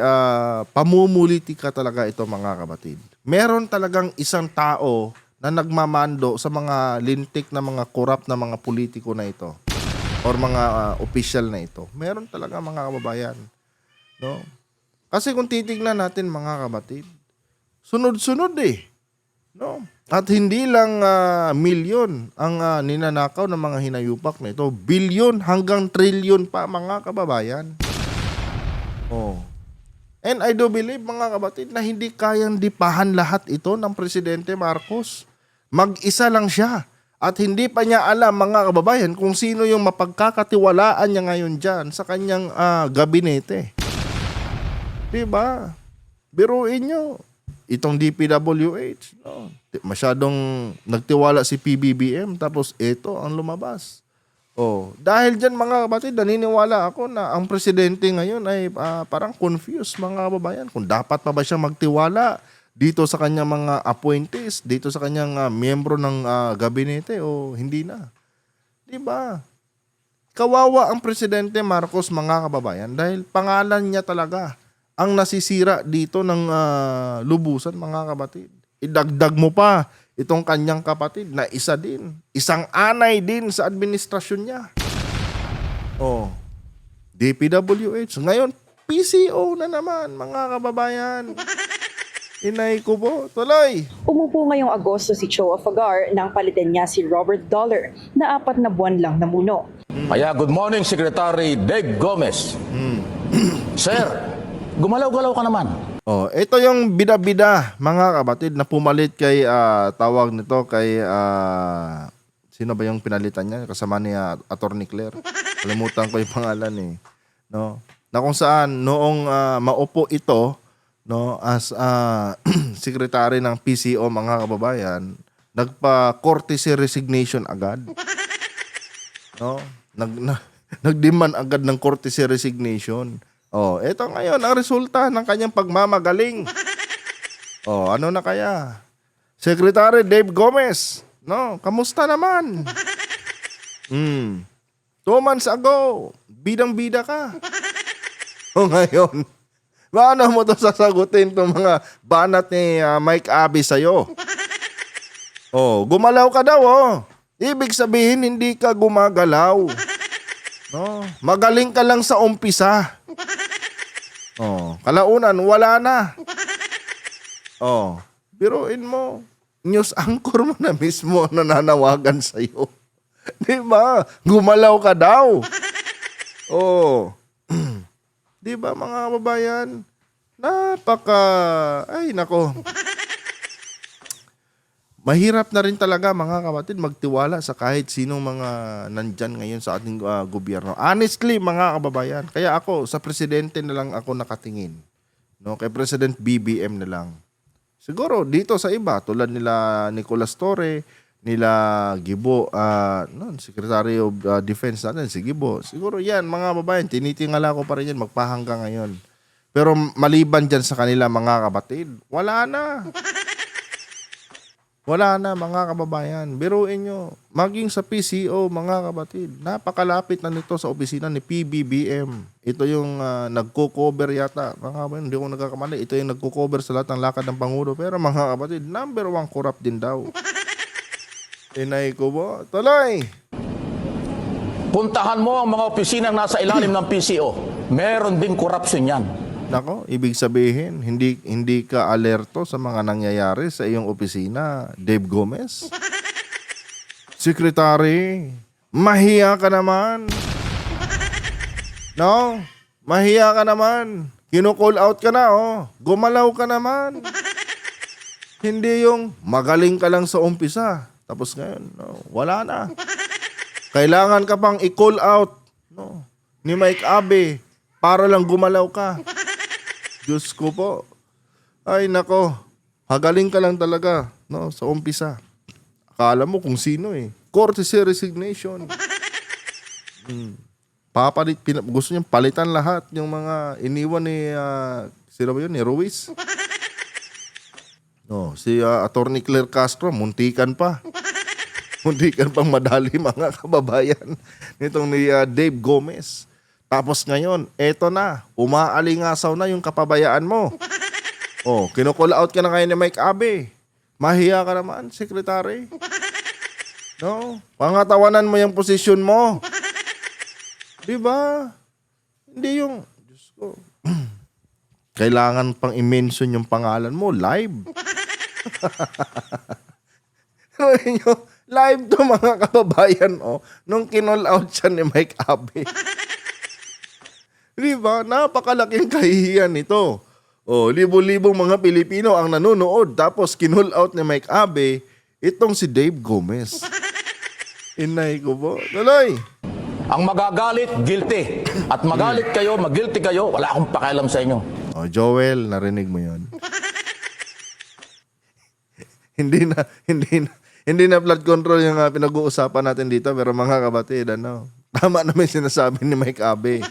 pamumulitika talaga ito, mga kapatid. Meron talagang isang tao na nagmamando sa mga lintik na mga corrupt na mga politiko na ito or mga official na ito. Meron talaga, mga kababayan. No? Kasi kung titignan natin, mga kapatid, sunod-sunod eh. No? At hindi lang milyon ang ninanakaw ng mga hinayupak na ito. Bilyon hanggang trilyon pa, mga kababayan. Oh. And I do believe, mga kapatid, na hindi kayang dipahan lahat ito ng Presidente Marcos. Mag-isa lang siya. At hindi pa niya alam, mga kababayan, kung sino yung mapagkakatiwalaan niya ngayon dyan sa kanyang gabinete. Diba? Biruin nyo. Itong DPWH, no? Masyadong nagtiwala si PBBM, tapos ito ang lumabas. Oh, dahil dyan, mga kapatid, naniniwala ako na ang presidente ngayon ay parang confused, mga kababayan, kung dapat pa ba siya magtiwala dito sa kanyang mga appointees, dito sa kanyang miyembro ng gabinete o hindi na. Diba? Kawawa ang presidente Marcos, mga kababayan, dahil pangalan niya talaga ang nasisira dito ng lubusan, mga kapatid. Idagdag mo pa itong kanyang kapatid na isa din, isang anay din sa administrasyon niya. Oh, DPWH. Ngayon, PCO na naman, mga kababayan. Inay ko po, tuloy. Umupo ngayong Agosto si Choa Fagar nang palitan niya si Robert Dollar na 4 na buwan lang namuno. Kaya good morning, Secretary Dave Gomez. Sir, gumalaw-galaw ka naman. Oh, ito yung bida-bida, mga kapatid, na pumalit kay tawag nito kay sino ba yung pinalitan niya? Kasama ni Attorney Claire. Kalimutan ko yung pangalan eh. No? Na kung saan noong maupo ito, no, as secretary ng PCO, mga kababayan, nagpa-courtesy resignation agad. No? Nagdemand agad ng courtesy resignation. Oh, eto ngayon ang resulta ng kanyang pagmamagaling. Oh, ano na kaya? Secretary Dave Gomez, no, kamusta naman? 2 months ago, bidang-bida ka. O ngayon, paano mo to sasagutin itong mga banat ni Mike Abe sa'yo? Oh, gumalaw ka daw, oh. Ibig sabihin, hindi ka gumagalaw. No, magaling ka lang sa umpisa. Oh, kalaunan, wala na. Oh, biruin mo. News anchor mo na mismo nananawagan sa'yo. Di ba? Gumalaw ka daw. Oh. Di ba, mga kababayan? Ay, nako. Mahirap na rin talaga, mga kapatid, magtiwala sa kahit sinong mga nandyan ngayon sa ating gobyerno. Honestly, mga kababayan, kaya ako, sa presidente na lang ako nakatingin. No? Kay President BBM na lang. Siguro, dito sa iba, tulad nila Nicolas Torre, nila Gibo, Secretary of Defense natin, si Gibo. Siguro yan, mga kababayan, tinitingala ko pa rin yan, magpahanggang ngayon. Pero maliban dyan sa kanila, mga kapatid, wala na. Wala na, mga kababayan. Biruin nyo, maging sa PCO, mga kapatid, napakalapit na nito sa opisina ni PBBM. Ito yung nagko-cover yata. Mga kababayan, hindi ko nagkakamali. Ito yung nagko-cover sa lahat ng lakad ng Pangulo. Pero mga kapatid, number 1 corrupt din daw. Inay ko ba? Tuloy! Puntahan mo ang mga opisinang nasa ilalim ng PCO. Meron ding corruption yan. Nako, ibig sabihin, hindi ka alerto sa mga nangyayari sa iyong opisina, Dave Gomez? Secretary, mahiya ka naman. No? Mahiya ka naman. Kino-call out ka na, oh. Gumalaw ka naman. Hindi yung magaling ka lang sa umpisa. Tapos ngayon, no, wala na. Kailangan ka pang i-call out, no, ni Mike Abe para lang gumalaw ka. Diyos ko po. Ay nako, hagaling ka lang talaga, no, sa umpisa. Akala mo kung sino eh. Courtesy resignation. Gusto niyang palitan lahat yung mga iniwan ni sino ba yun? Ni Ruiz. No, si Attorney Claire Castro, muntikan pa. Muntikan pang madali, mga kababayan. Nitong ni Dave Gomez. Tapos ngayon, eto na, umaalingasaw na yung kapabayaan mo. Oh, kino-call out ka na ngayon ni Mike Abe. Mahiya ka naman, Secretary. No? Pangatawanan mo yung posisyon mo. Di ba? Hindi yung, Diyos ko, kailangan pang i-mention yung pangalan mo, live. Live to, mga kababayan, oh, nung kinol out siya ni Mike Abe. Diba? Napakalaking kahihiyan nito. Oh, libo-libong mga Pilipino ang nanonood tapos kinul out ni Mike Abe itong si Dave Gomez. Inay ko po. Tuloy! Ang magagalit, guilty. At magalit kayo, mag-guilty kayo, wala akong pakialam sa inyo. Oh, Joel, narinig mo yon. Hindi na flood control yung pinag-uusapan natin dito, pero mga kapatid, tama naman sinasabi ni Mike Abe.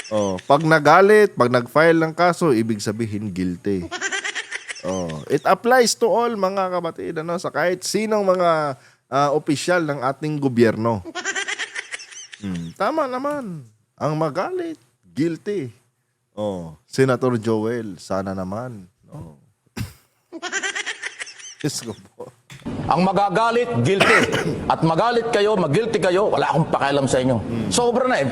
Oh, pag nagalit, pag nag-file ng kaso, ibig sabihin guilty. Oh, it applies to all, mga kapatid, sa kahit sinong mga opisyal ng ating gobyerno. Tama naman. Ang magalit, guilty. Oh, Senator Joel, sana naman. Oh. Yes ko po. Ang magagalit, guilty. At magalit kayo, mag-guilty kayo, wala akong pakialam sa inyo. Sobra na eh.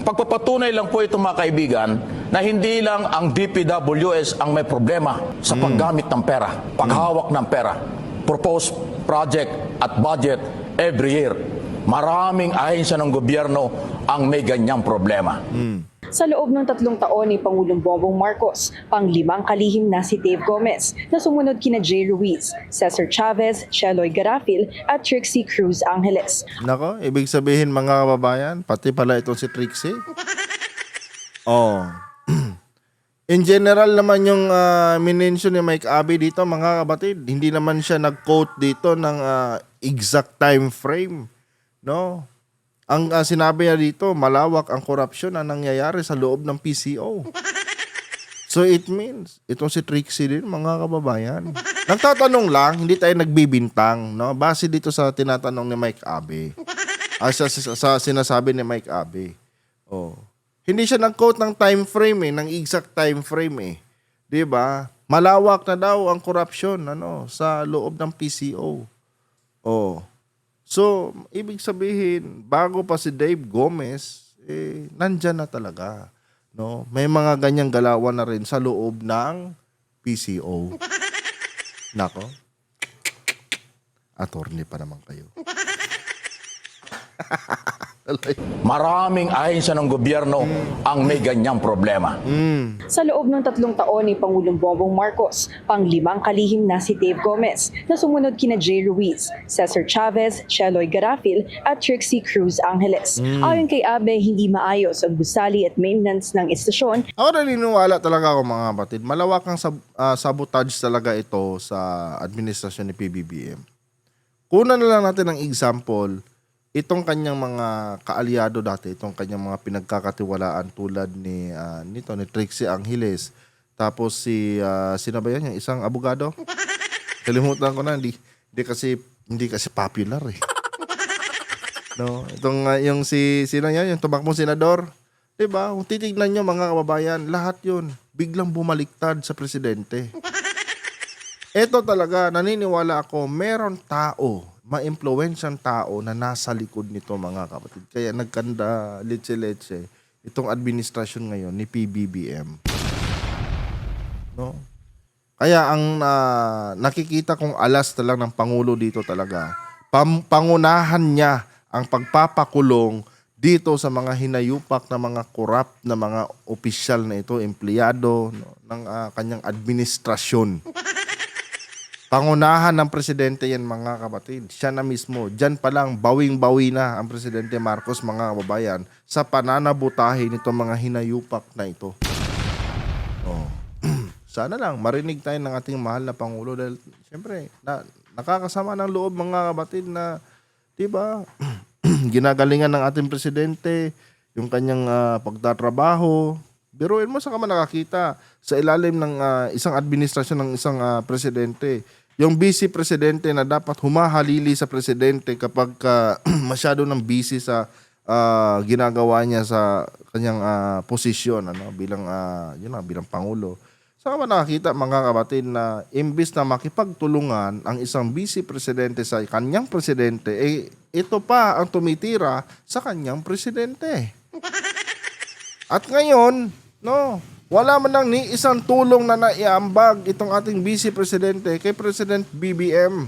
Pagpapatunay lang po ito, mga kaibigan, na hindi lang ang DPWS ang may problema sa paggamit ng pera, paghawak ng pera, proposed project at budget every year. Maraming ahensya ng gobyerno ang may ganyang problema. Sa loob ng 3 taon ni Pangulong Bongbong Marcos, pang-5 kalihim na si Dave Gomez na sumunod kina Jay Ruiz, Cesar Chavez, Cheloy Garafil at Trixie Cruz Angeles. Nako, ibig sabihin mga kababayan, pati pala itong si Trixie. Oh. In general naman yung minention ni Mike Abe dito, mga kapatid, hindi naman siya nag-quote dito ng exact time frame, no? Ang sinabi niya dito, malawak ang korupsyon na nangyayari sa loob ng PCO. So it means, itong si Trixie din, mga kababayan. Nagtatanong lang, hindi tayo nagbibintang, no? Base dito sa tinatanong ni Mike Abe. Sa sinasabi ni Mike Abe. Oh. Hindi siya nag-quote ng time frame ng exact time frame 'Di ba? Malawak na daw ang korupsyon sa loob ng PCO. Oh. So, ibig sabihin, bago pa si Dave Gomez, nandyan na talaga. No? May mga ganyang galawan na rin sa loob ng PCO. Nako. Attorney pa naman kayo. Maraming ahensya ng gobyerno ang may ganyang problema. Sa loob ng 3 taon ni Pangulong Bongbong Marcos, pang-5 kalihim na si Dave Gomez na sumunod kina Jay Ruiz, Cesar Chavez, Cheloy Garafil at Trixie Cruz Angeles. Ayon kay Abe, hindi maayos ang gusali at maintenance ng istasyon. Ako naniniwala talaga ako mga kapatid. Malawakang sabotage talaga ito sa administrasyon ni PBBM. Kunan na lang natin ng example, itong kanyang mga kaalyado dati, itong kanyang mga pinagkakatiwalaan tulad ni Trixie Angeles, tapos sino ba yan? Yung isang abogado? Kalimutan ko na, hindi kasi popular No, itong yung sino yan, yung tumakbong senador, 'di ba? Kung titignan niyo mga kababayan, lahat 'yun biglang bumaliktad sa presidente. Ito talaga, naniniwala ako, meron tao, ma-impluwensyang tao na nasa likod nito mga kapatid. Kaya nagkanda letse-letse itong administrasyon ngayon ni PBBM. No? Kaya ang nakikita kong alas talaga ng Pangulo dito talaga, pangunahan niya ang pagpapakulong dito sa mga hinayupak na mga corrupt na mga opisyal na ito, empleyado ng kanyang administrasyon. Pangunahan ng presidente yan mga kapatid. Siya na mismo. Diyan pa lang bawing-bawi na ang presidente Marcos mga kababayan sa pananabutahe nito mga hinayupak na ito. Oh. Sana lang marinig tayo ng ating mahal na Pangulo dahil siyempre nakakasama ng loob mga kapatid na 'di ba? Ginagalingan ng ating presidente yung kanyang pagtatrabaho. Biruin mo sa ka nakakita sa ilalim ng isang administrasyon ng isang presidente. Yung vice presidente na dapat humahalili sa presidente kapag masyado nang busy sa ginagawa niya sa kanyang posisyon bilang bilang pangulo. Saan ka nakakita mga kapatid na imbis na makipagtulungan ang isang vice presidente sa kanyang presidente, ito pa ang tumitira sa kanyang presidente. At ngayon, wala man lang ni isang tulong na naiambag itong ating vice presidente kay President BBM.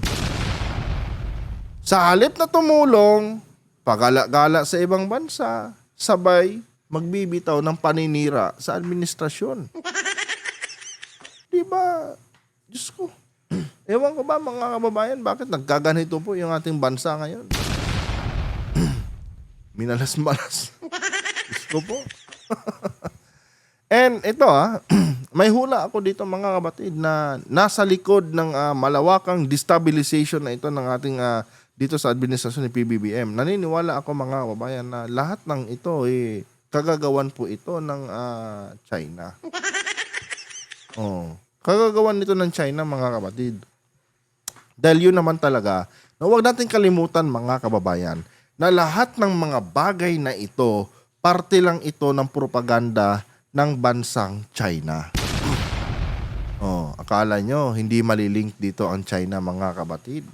Sa halip na tumulong, pagala-gala sa ibang bansa, sabay magbibitaw ng paninira sa administrasyon. Diba? Diyos ko. Ewan ko ba mga kababayan, bakit nagkaganito po yung ating bansa ngayon? Minalas-malas. Diyos ko po. And ito may hula ako dito mga kapatid na nasa likod ng malawakang destabilization na ito ng ating dito sa administrasyon ni PBBM. Naniniwala ako mga kababayan na lahat ng ito kagagawan po ito ng China. Kagagawan nito ng China mga kapatid. Dahil yun naman talaga na huwag natin kalimutan mga kababayan na lahat ng mga bagay na ito, parte lang ito ng propaganda ng bansang China. Akala nyo hindi malilink dito ang China mga kapatid.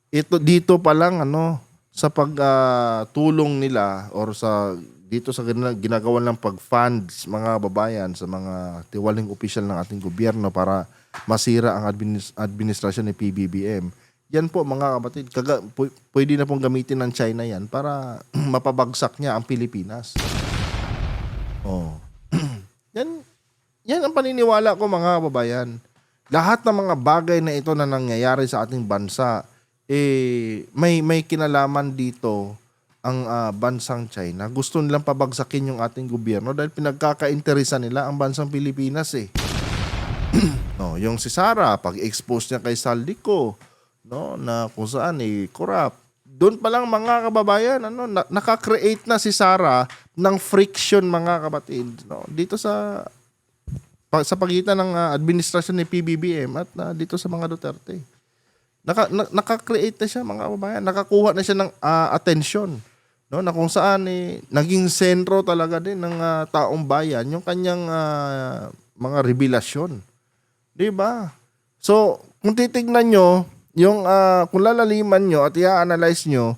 Ito dito pa lang sa pagtulong nila or dito sa ginagawa ng pag-funds mga babayan sa mga tiwaling opisyal ng ating gobyerno para masira ang administrasyon ni PBBM. Yan po mga kapatid, pwede na pong gamitin ng China yan para mapabagsak niya ang Pilipinas. Yan ang paniniwala ko, mga kababayan. Lahat ng mga bagay na ito na nangyayari sa ating bansa, may kinalaman dito ang bansang China. Gusto nilang pabagsakin yung ating gobyerno dahil pinagkakainteresan nila ang bansang Pilipinas eh. No, yung si Sara, pag-expose niya kay Saldico, no, na kung saan corrupt. Doon pa lang, mga kababayan, naka-create na si Sara ng friction, mga kapatid, no, dito sa pagitan ng administrasyon ni PBBM at dito sa mga Duterte. Naka-create na siya, mga kababayan. Nakakuha na siya ng atensyon, no, na kung saan naging sentro talaga din ng taong bayan yung kanyang mga revelasyon. 'Di ba? So, kung titignan nyo, yung kung lalaliman nyo at i-analyze nyo,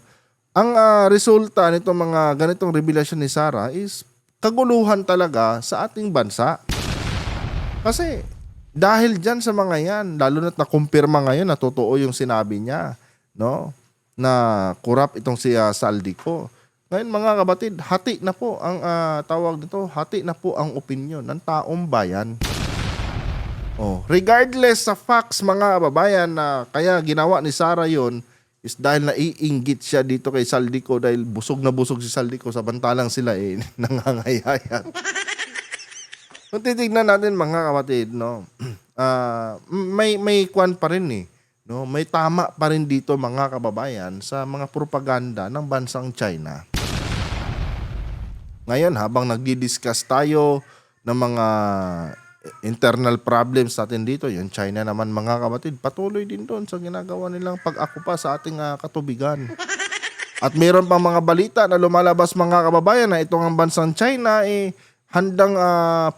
ang resulta nitong mga ganitong revelasyon ni Sara is kaguluhan talaga sa ating bansa. Kasi dahil dyan sa mga yan, lalo na't nakumpirma ngayon na totoo yung sinabi niya, no, na corrupt itong si Saldico. Ngayon, mga kabatid, hati na po ang tawag nito, hati na po ang opinyon ng taong bayan. Regardless sa facts, mga kababayan, na kaya ginawa ni Sara yon is dahil naiinggit siya dito kay Saldico dahil busog na busog si Saldico samantalang sila nangangayayan. Kung titignan natin, mga kapatid, no, may kwan pa rin no, may tama pa rin dito, mga kababayan, sa mga propaganda ng bansang China. Ngayon, habang nagdi-discuss tayo ng mga internal problems natin dito, yung China naman, mga kapatid, patuloy din doon sa ginagawa nilang pag-akupa sa ating katubigan. At mayroon pang mga balita na lumalabas, mga kababayan, na itong ang bansang China handang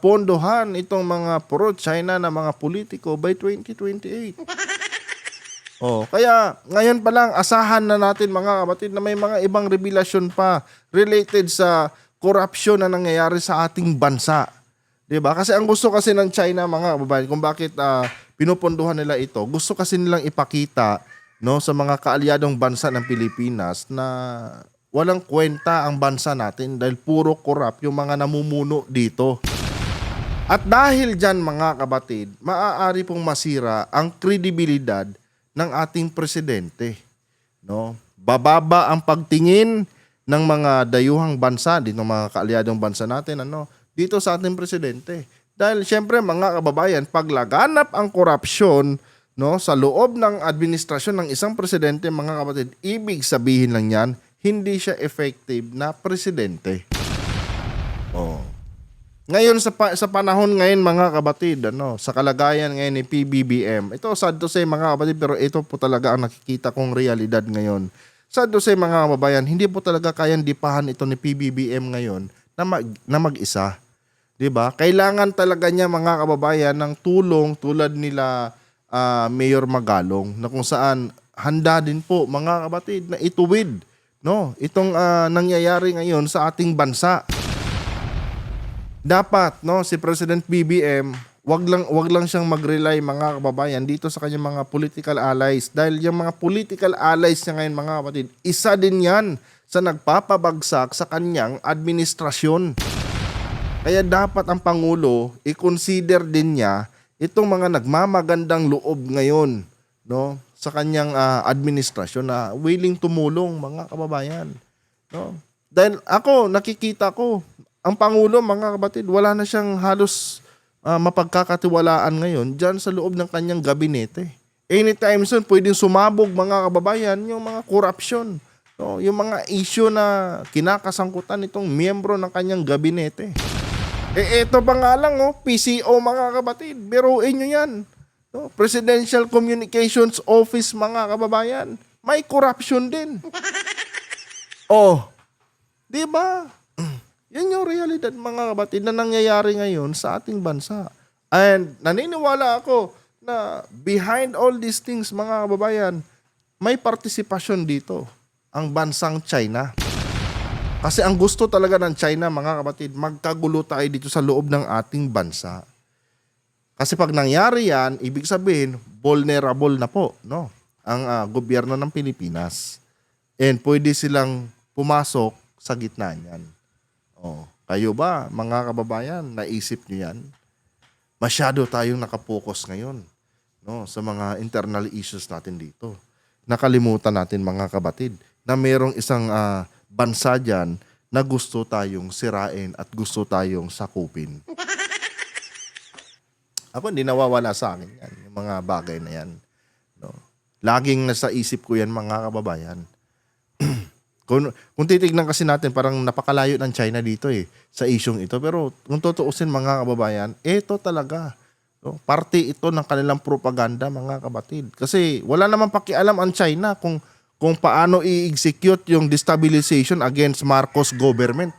pondohan itong mga pro-China na mga politiko by 2028. Kaya ngayon pa lang, asahan na natin, mga kapatid, na may mga ibang revelasyon pa related sa korupsyon na nangyayari sa ating bansa. Diba? Kasi ang gusto kasi ng China, mga kababayan, kung bakit pinupunduhan nila ito, gusto kasi nilang ipakita, no, sa mga kaalyadong bansa ng Pilipinas na walang kwenta ang bansa natin dahil puro corrupt yung mga namumuno dito. At dahil dyan, mga kabatid, maaari pong masira ang kredibilidad ng ating presidente. No? Bababa ang pagtingin ng mga dayuhang bansa, dito mga kaalyadong bansa natin, dito sa ating presidente. Dahil syempre, mga kababayan, pag laganap ang korupsyon, no, sa loob ng administrasyon ng isang presidente, mga kapatid, ibig sabihin lang yan, hindi siya effective na presidente. Ngayon sa panahon ngayon, mga kabatid, sa kalagayan ngayon ni PBBM, ito sad to say, mga kapatid, pero ito po talaga ang nakikita kong realidad ngayon. Sad to say, mga kababayan, hindi po talaga kayang dipahan ito ni PBBM ngayon na mag-isa. 'Di ba? Kailangan talaga niya, mga kababayan, ng tulong tulad nila Mayor Magalong, na kung saan handa din po, mga kabatid, na ituwid, no, itong nangyayari ngayon sa ating bansa. Dapat, no, si President BBM, wag lang siyang mag-rely, mga kababayan, dito sa kanyang mga political allies, dahil yung mga political allies niya ngayon, mga kapatid, isa din yan sa nagpapabagsak sa kanyang administrasyon. Kaya dapat ang Pangulo i-consider din niya itong mga nagmamagandang loob ngayon, no, sa kanyang administrasyon na willing tumulong, mga kababayan. No? Dahil nakikita ko, ang Pangulo, mga kapatid, wala na siyang halos mapagkakatiwalaan ngayon dyan sa loob ng kanyang gabinete. Anytime soon, pwedeng sumabog, mga kababayan, yung mga korupsyon, no? Yung mga issue na kinakasangkutan itong miyembro ng kanyang gabinete. Ito pa nga lang, PCO, mga kabatid. Biruin nyo yan. No? Presidential Communications Office, mga kababayan. May corruption din. Di ba? Yan yung realidad, mga kabatid, na nangyayari ngayon sa ating bansa. And naniniwala ako na behind all these things, mga kababayan, may partisipasyon dito ang bansang China. Kasi ang gusto talaga ng China, mga kapatid, magkagulo tayo dito sa loob ng ating bansa. Kasi pag nangyari yan, ibig sabihin, vulnerable na po, no, ang gobyerno ng Pilipinas. And pwede silang pumasok sa gitna niyan. Kayo ba, mga kababayan, naisip niyo yan? Masyado tayong nakapokus ngayon, no, sa mga internal issues natin dito. Nakalimutan natin, mga kabatid, na mayroong isang bansa dyan na gusto tayong sirain at gusto tayong sakupin. Ako, hindi nawawala sa akin yan, yung mga bagay na yan. No? Laging nasa isip ko yan, mga kababayan. Kung titignan kasi natin, parang napakalayo ng China dito sa isyong ito. Pero kung tutuusin, mga kababayan, ito talaga. No? Parte ito ng kanilang propaganda, mga kabatid. Kasi wala naman pakialam ang China kung paano i-execute yung destabilization against Marcos government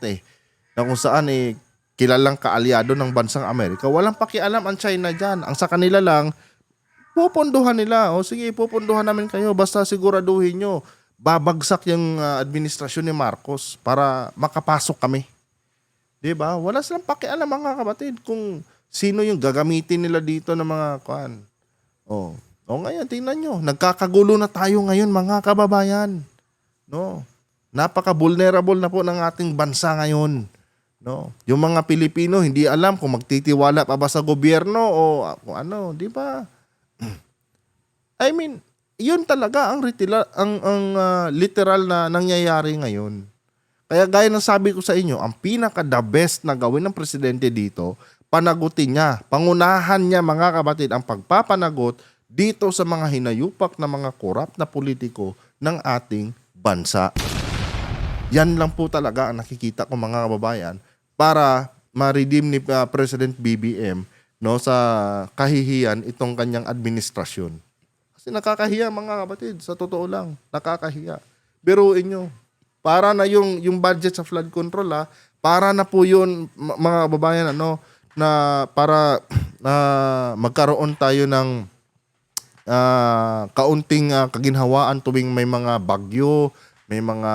na kung saan kilalang kaalyado ng bansang Amerika. Walang pakialam ang China dyan. Ang sa kanila lang, pupunduhan nila. O sige, pupunduhan namin kayo. Basta siguraduhin nyo, babagsak yung administrasyon ni Marcos para makapasok kami. Diba? Wala silang pakialam, mga kabatid, kung sino yung gagamitin nila dito ng mga kuan. O ngayon, tingnan nyo. Nagkakagulo na tayo ngayon, mga kababayan. No? Napaka-vulnerable na po ng ating bansa ngayon. No? Yung mga Pilipino, hindi alam kung magtitiwala pa ba sa gobyerno o kung ano, di ba? I mean, yun talaga ang literal na nangyayari ngayon. Kaya gaya ng sabi ko sa inyo, ang pinaka-the best na gawin ng presidente dito, panagutin niya, pangunahan niya, mga kabatid, ang pagpapanagot dito sa mga hinayupak na mga korap na politiko ng ating bansa. Yan lang po talaga ang nakikita ko, mga kababayan, para ma-redeem ni President BBM, no, sa kahihiyan itong kanyang administrasyon. Kasi nakakahiya, mga kapatid, sa totoo lang, nakakahiya. Biruin nyo, para na yung budget sa flood control, para na po yun, mga kababayan, na para magkaroon tayo ng kaunting kaginhawaan tuwing may mga bagyo, may mga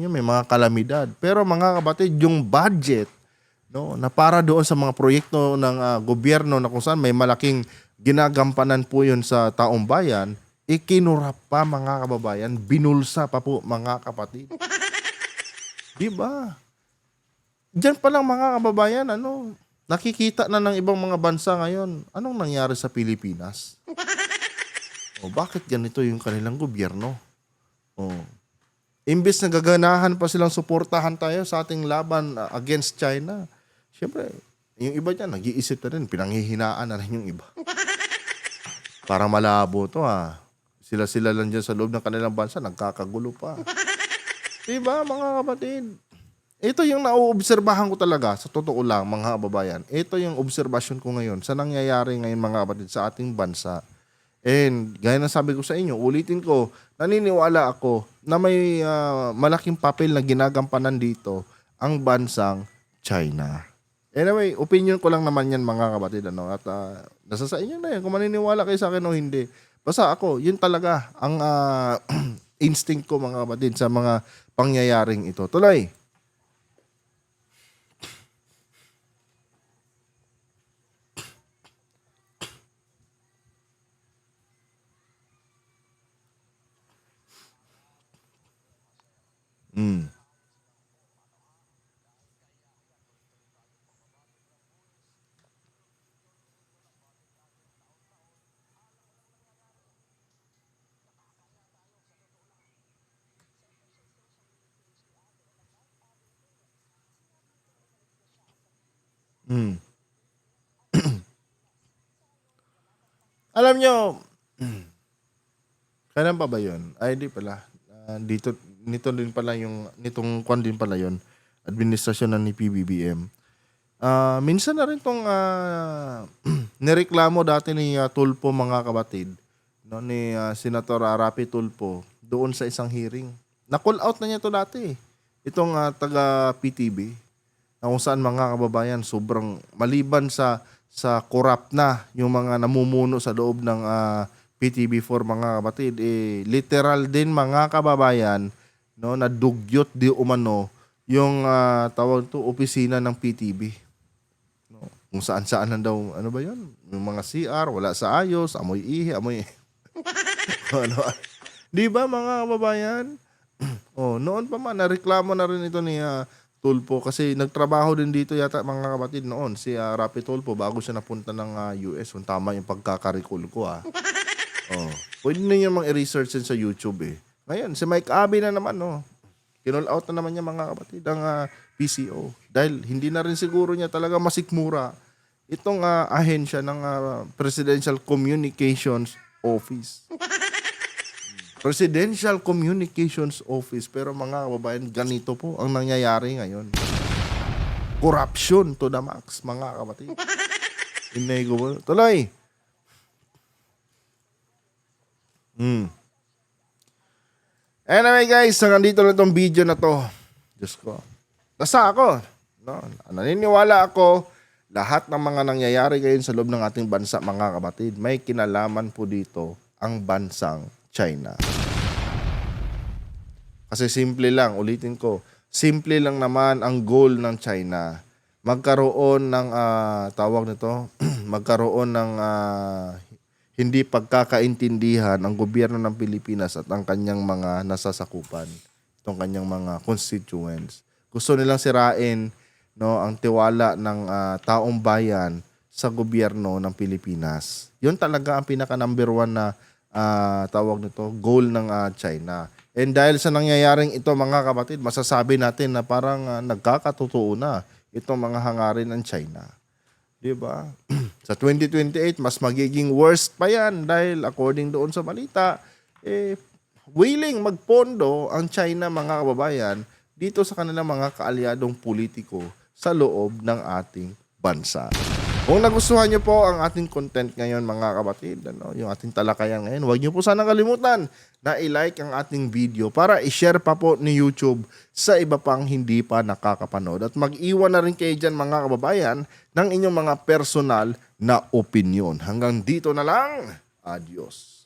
may mga kalamidad. Pero, mga kapatid, yung budget, no, na para doon sa mga proyekto ng gobyerno na kung saan may malaking ginagampanan po yun sa taong bayan, ikinurap pa, mga kababayan, binulsa pa po, mga kapatid. Diba? Diyan pa lang, mga kababayan, nakikita na ng ibang mga bansa ngayon, anong nangyari sa Pilipinas? Bakit ganito yung kanilang gobyerno? Imbes na gaganahan pa silang suportahan tayo sa ating laban against China, syempre, yung iba dyan, nag-iisip na rin, pinanghihinaan na rin yung iba. Parang malabo to Sila-sila lang dyan sa loob ng kanilang bansa, nagkakagulo pa. Diba, mga kapatid? Ito yung nauobserbahan ko talaga, sa totoo lang, mga kababayan. Ito yung obserbasyon ko ngayon sa nangyayari ngayon, mga kapatid, sa ating bansa. And gaya na sabi ko sa inyo, ulitin ko, naniniwala ako na may malaking papel na ginagampanan dito ang bansang China. Anyway, opinion ko lang naman yan, mga kapatid. At nasa sa inyo na yan, kung maniniwala kayo sa akin o hindi. Basta ako, yun talaga ang instinct ko, mga kapatid, sa mga pangyayaring ito. Tuloy. Alam nyo, kailan pa ba yun? Ay, di pala. Nitong kwan din pala yun, administrasyon ni PBBM. Minsan na rin tong nireklamo dati ni Tulfo, mga kabatid, no, ni Senator Rapi Tulfo, doon sa isang hearing. Na-call out na niya to dati. Itong taga-PTB, na kung saan, mga kababayan, sobrang maliban sa corrupt na yung mga namumuno sa loob ng PTB4, mga kapatid, literal din, mga kababayan, no, na dugyot di umano yung tawag to opisina ng PTB. No, kung saan-saan na daw, ano ba yun? Yung mga CR, wala sa ayos, amoy ihi, amoy Di ba, mga kababayan? Noon pa man, nareklamo na rin ito ni Tulfo kasi nagtrabaho din dito yata mga kapatid noon si Rapi Tulfo bago siya napunta ng US. Kung tama yung pagkakarikul ko Oh, pwede na yung i-research din sa YouTube eh. Ngayon, si Mike Abe na naman kinall out na naman niya mga kapatid ang PCO dahil hindi na rin siguro niya talaga masikmura itong ahensya ng Presidential Communications Office. Presidential Communications Office. Pero mga kababayan, ganito po ang nangyayari ngayon. Corruption to the max, mga kapatid. Inay ko po. Tuloy. Anyway guys, hanggang dito na itong video na to. Diyos ko. Basta ako. No? Naniniwala ako, lahat ng mga nangyayari ngayon sa loob ng ating bansa, mga kapatid, may kinalaman po dito ang bansang China. Kasi simple lang, ulitin ko, simple lang naman ang goal ng China. Magkaroon ng, tawag nito, magkaroon ng hindi pagkakaintindihan ang gobyerno ng Pilipinas at ang kanyang mga nasasakupan, itong kanyang mga constituents. Gusto nilang sirain ang tiwala ng taong bayan sa gobyerno ng Pilipinas. Yun talaga ang pinaka number 1 na tawag nito, goal ng China. And dahil sa nangyayaring ito mga kapatid, masasabi natin na parang nagkakatotoo na itong mga hangarin ng China. Diba? Sa 2028, mas magiging worst pa yan dahil according doon sa balita, willing magpondo ang China mga kababayan dito sa kanilang mga kaalyadong politiko sa loob ng ating bansa. Kung nagustuhan nyo po ang ating content ngayon mga kapatid, yung ating talakayan ngayon, huwag nyo po sana kalimutan na i-like ang ating video para i-share pa po ni YouTube sa iba pang hindi pa nakakapanood. At mag-iwan na rin kayo dyan mga kababayan ng inyong mga personal na opinion. Hanggang dito na lang. Adios.